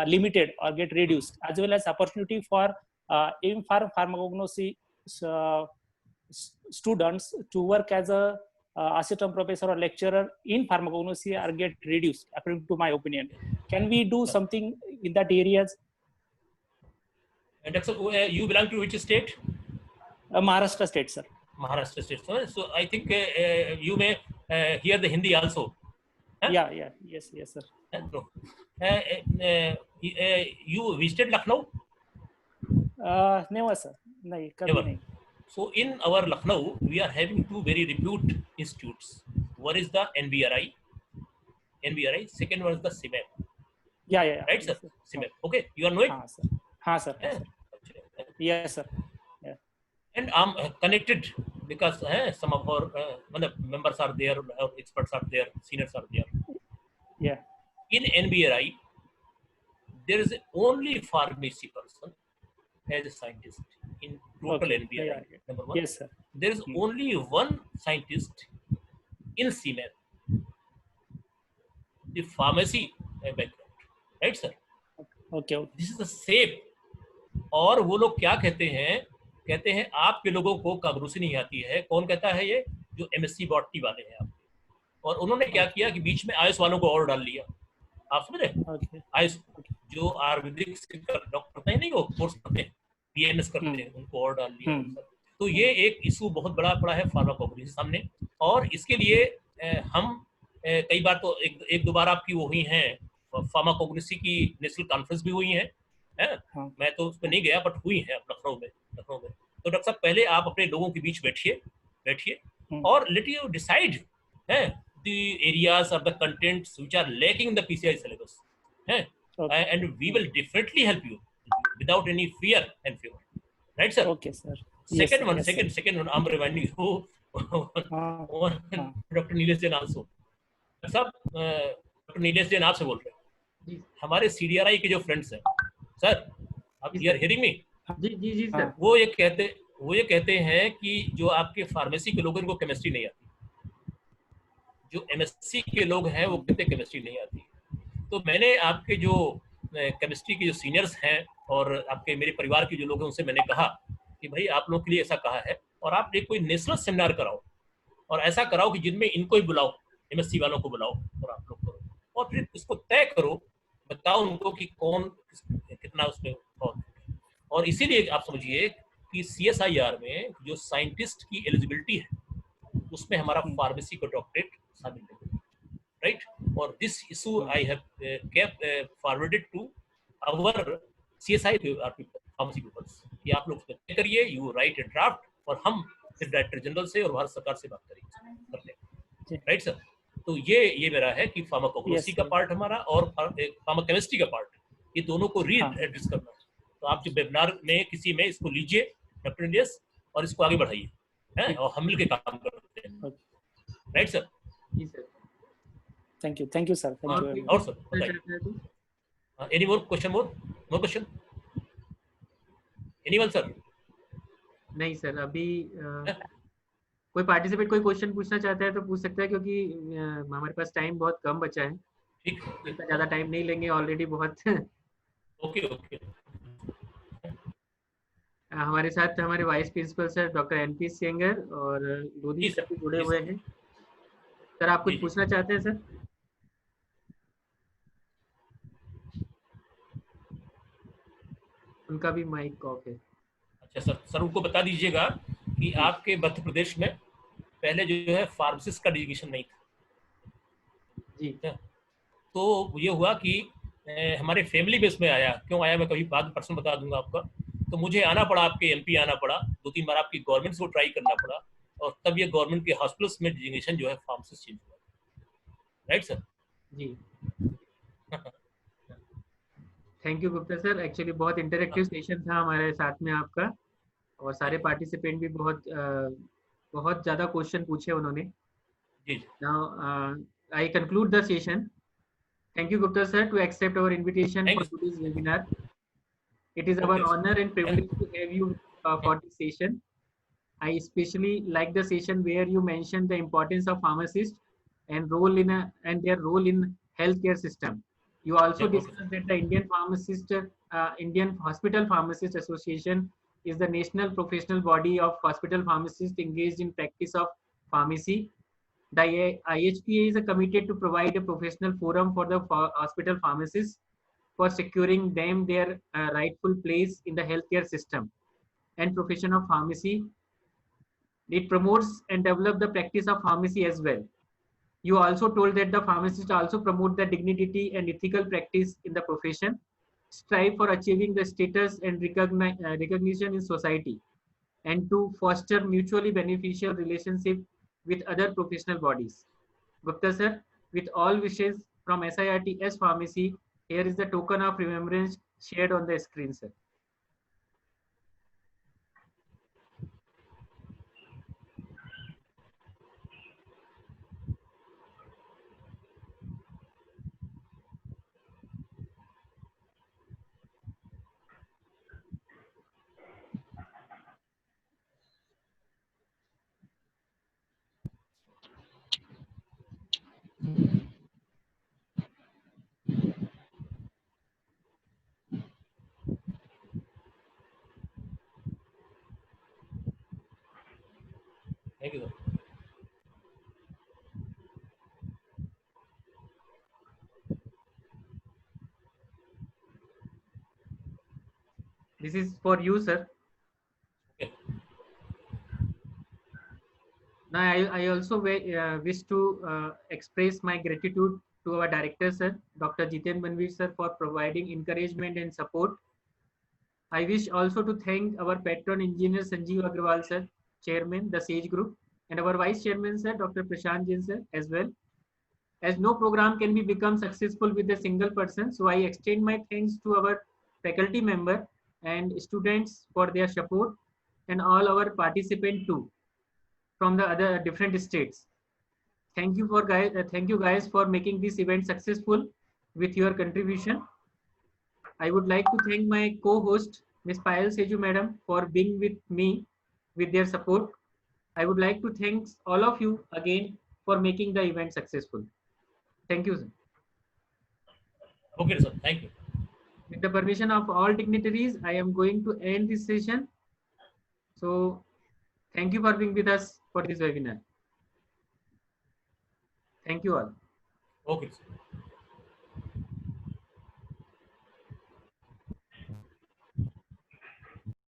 Speaker 5: limited or get reduced, as well as opportunity for pharmacognosy students to work as a assistant professor or lecturer in pharmacognosy are get reduced, according to my opinion. Can we do something in that areas?
Speaker 3: And Dr. You belong to which state?
Speaker 5: Maharashtra state, sir.
Speaker 3: Maharashtra state. So I think you may hear the Hindi also. Huh?
Speaker 5: Yeah. Yes, sir.
Speaker 3: No. You visited Lucknow?
Speaker 5: Never, sir. Never.
Speaker 3: So in our Lucknow, we are having two very reputed institutes. One is the NBRI. Second one is the CIMEP.
Speaker 5: Yeah.
Speaker 3: Right, sir? CIMEP. Okay, you are knowing?
Speaker 5: हाँ, sir.
Speaker 3: Yeah.
Speaker 5: Yes, sir. Yeah.
Speaker 3: And I'm connected because some of our members are there, our experts are there, seniors are there.
Speaker 5: Yeah.
Speaker 3: In NBRI, there is only pharmacy person as a scientist in total
Speaker 5: Okay.
Speaker 3: NBRI.
Speaker 5: Yeah.
Speaker 3: Number one.
Speaker 5: Yes, sir.
Speaker 3: There is only one scientist in CMER, the pharmacy background, right, sir?
Speaker 5: Okay. Okay.
Speaker 3: This is the same. और वो लोग क्या कहते हैं आपके लोगों को काबरूसी नहीं आती है। कौन कहता है ये? जो MSc बॉटनी वाले हैं आप। और उन्होंने क्या किया कि बीच में आयुष वालों को और डाल लिया। आप समझ रहे?
Speaker 5: Okay.
Speaker 3: आयुष जो आयुर्वेदिक डॉक्टर नहीं, वो कोर्स करते हैं, PMS करते हैं, उनको और डाल लिया। तो ये एक इशू बहुत बड़ा पड़ा है फार्माकोग्नोसी सामने। और इसके लिए हम कई बार तो एक दो बार आपकी वो हुई हैं, फार्माकोग्नोसी की नेशनल कॉन्फ्रेंस भी हुई है। मैं तो उसमें नहीं गया, बट हुई है लखनऊ में। तो डॉक्टर साहब, पहले आप अपने लोगों के बीच बैठिए और let you decide the areas or the contents which are lacking in the PCI syllabus, and we will definitely help you without any fear and favor, right, sir?
Speaker 5: Okay, sir.
Speaker 3: Second
Speaker 5: Yes,
Speaker 3: one, I'm reminding you Dr. Nilesh Jain also. सब doctor Nilesh Jain आपसे बोल रहे हैं। हमारे CDRI के जो friends हैं, sir, आप हियर हियरिंग मी?
Speaker 1: जी सर।
Speaker 3: वो ये कहते हैं कि जो आपके फार्मेसी के लोग हैं, उनको केमिस्ट्री नहीं आती। जो MSc के लोग हैं, वो कहते हैं केमिस्ट्री नहीं आती। तो मैंने आपके जो केमिस्ट्री के जो सीनियर्स हैं और आपके मेरे परिवार के जो लोग हैं, उनसे मैंने कहा कि भाई आप लोगों के लिए ऐसा कहा है, और आप एक कोई नेशनल सेमिनार कराओ, और ऐसा कराओ कि जिनमें इनको ही बुलाओ, MSc वालों को बुलाओ, और आप लोग करो, और फिर उसको तय करो, बताओ उनको कि कौन कितना उसमें। और इसीलिए आप समझिए कि CSIR में जो साइंटिस्ट की एलिजिबिलिटी है, उसमें हमारा फार्मेसी का डॉक्टरेट शामिल है, राइट? और this issue I have kept forwarded to our CSI pharmacy peoples कि आप लोग तय करिए, यू राइट ए ड्राफ्ट, और हम फिर डायरेक्टर जनरल से और भारत सरकार से बात करेंगे, राइट सर? तो ये मेरा है कि फार्माकोग्नोसी का पार्ट हमारा और फार्माकेमिस्ट्री का पार्ट, ये दोनों को रीएड्रेस करना है। तो आप जो वेबिनार में किसी में इसको लीजिए डॉक्टर नीलेश, और इसको आगे बढ़ाइए, और हम मिलकर काम करते हैं, राइट सर?
Speaker 1: जी sir.
Speaker 5: Thank you, sir. Thank you very much.
Speaker 3: और sir, any more question? Anyone, sir?
Speaker 1: नहीं सर, अभी कोई पार्टिसिपेट कोई क्वेश्चन पूछना चाहता है तो पूछ सकता है, क्योंकि हमारे पास टाइम बहुत कम बचा है।
Speaker 3: ठीक,
Speaker 1: ज्यादा टाइम नहीं लेंगे, ऑलरेडी बहुत।
Speaker 3: ओके।
Speaker 1: हमारे साथ हमारे vice principal sir doctor NP Sengar और लोधी सर भी जुड़े हुए हैं। सर, आप कुछ पूछना चाहते हैं सर? उनका भी माइक ऑफ है।
Speaker 3: अच्छा सर, उनको बता दीजिएगा कि आपके मध्य प्रदेश में पहले जो है फार्मासिस्ट का डेजिग्नेशन नहीं था
Speaker 1: जी।
Speaker 3: तो ये हुआ कि हमारे फैमिली में इसमें आया। क्यों आया मैं कभी बाद में पर्सनल बता दूंगा आपका। तो मुझे आना पड़ा, आपके MP आना पड़ा, 2-3 बार आपकी गवर्नमेंट को ट्राई करना पड़ा, और तब ये गवर्नमेंट के हॉस्पिटल्स में डेजिग्नेशन जो है फार्मासिस्ट चेंज हुआ, राइट सर?
Speaker 1: जी। Thank you Gupta sir. Actually बहुत इंटरेक्टिव सेशन था हमारे साथ में आपका, और सारे पार्टिसिपेंट भी बहुत ज़्यादा क्वेश्चन पूछे उन्होंने।
Speaker 3: जी।
Speaker 1: Now I conclude the session. Thank you, Gupta sir, to accept our invitation for today's webinar. It is our honor and privilege to have you for this session. I especially like the session where you mentioned the importance of pharmacists and their role in healthcare system. You also discussed that the Indian Hospital Pharmacist Association is the national professional body of hospital pharmacists engaged in practice of pharmacy. The IHPA is committed to provide a professional forum for the hospital pharmacists for securing them their rightful place in the healthcare system and profession of pharmacy. It promotes and develops the practice of pharmacy as well. You also told that the pharmacists also promote the dignity and ethical practice in the profession, strive for achieving the status and recognition in society, and to foster mutually beneficial relationship with other professional bodies. Gupta sir, with all wishes from SIRTS Pharmacy, here is the token of remembrance shared on the screen, sir.
Speaker 3: Thank you, sir.
Speaker 1: This is for you, sir.
Speaker 3: Okay.
Speaker 1: Now, I also wish to express my gratitude to our director, sir, Dr. Jiten Banvir, sir, for providing encouragement and support. I wish also to thank our patron engineer, Sanjeev Agrawal, sir, chairman, the SAGE group, and our vice chairman, sir, Dr. Prashant Jain, sir, as well. As no program can be become successful with a single person, so I extend my thanks to our faculty member and students for their support, and all our participants too from the other different states. Thank you thank you guys for making this event successful with your contribution. I would like to thank my co-host Ms. Payal Seju madam for being with me with their support. I would like to thank all of you again for making the event successful. Thank you, sir.
Speaker 3: Okay, sir. Thank you.
Speaker 1: With the permission of all dignitaries, I am going to end this session. So thank you for being with us for this webinar. Thank you all.
Speaker 3: Okay, sir.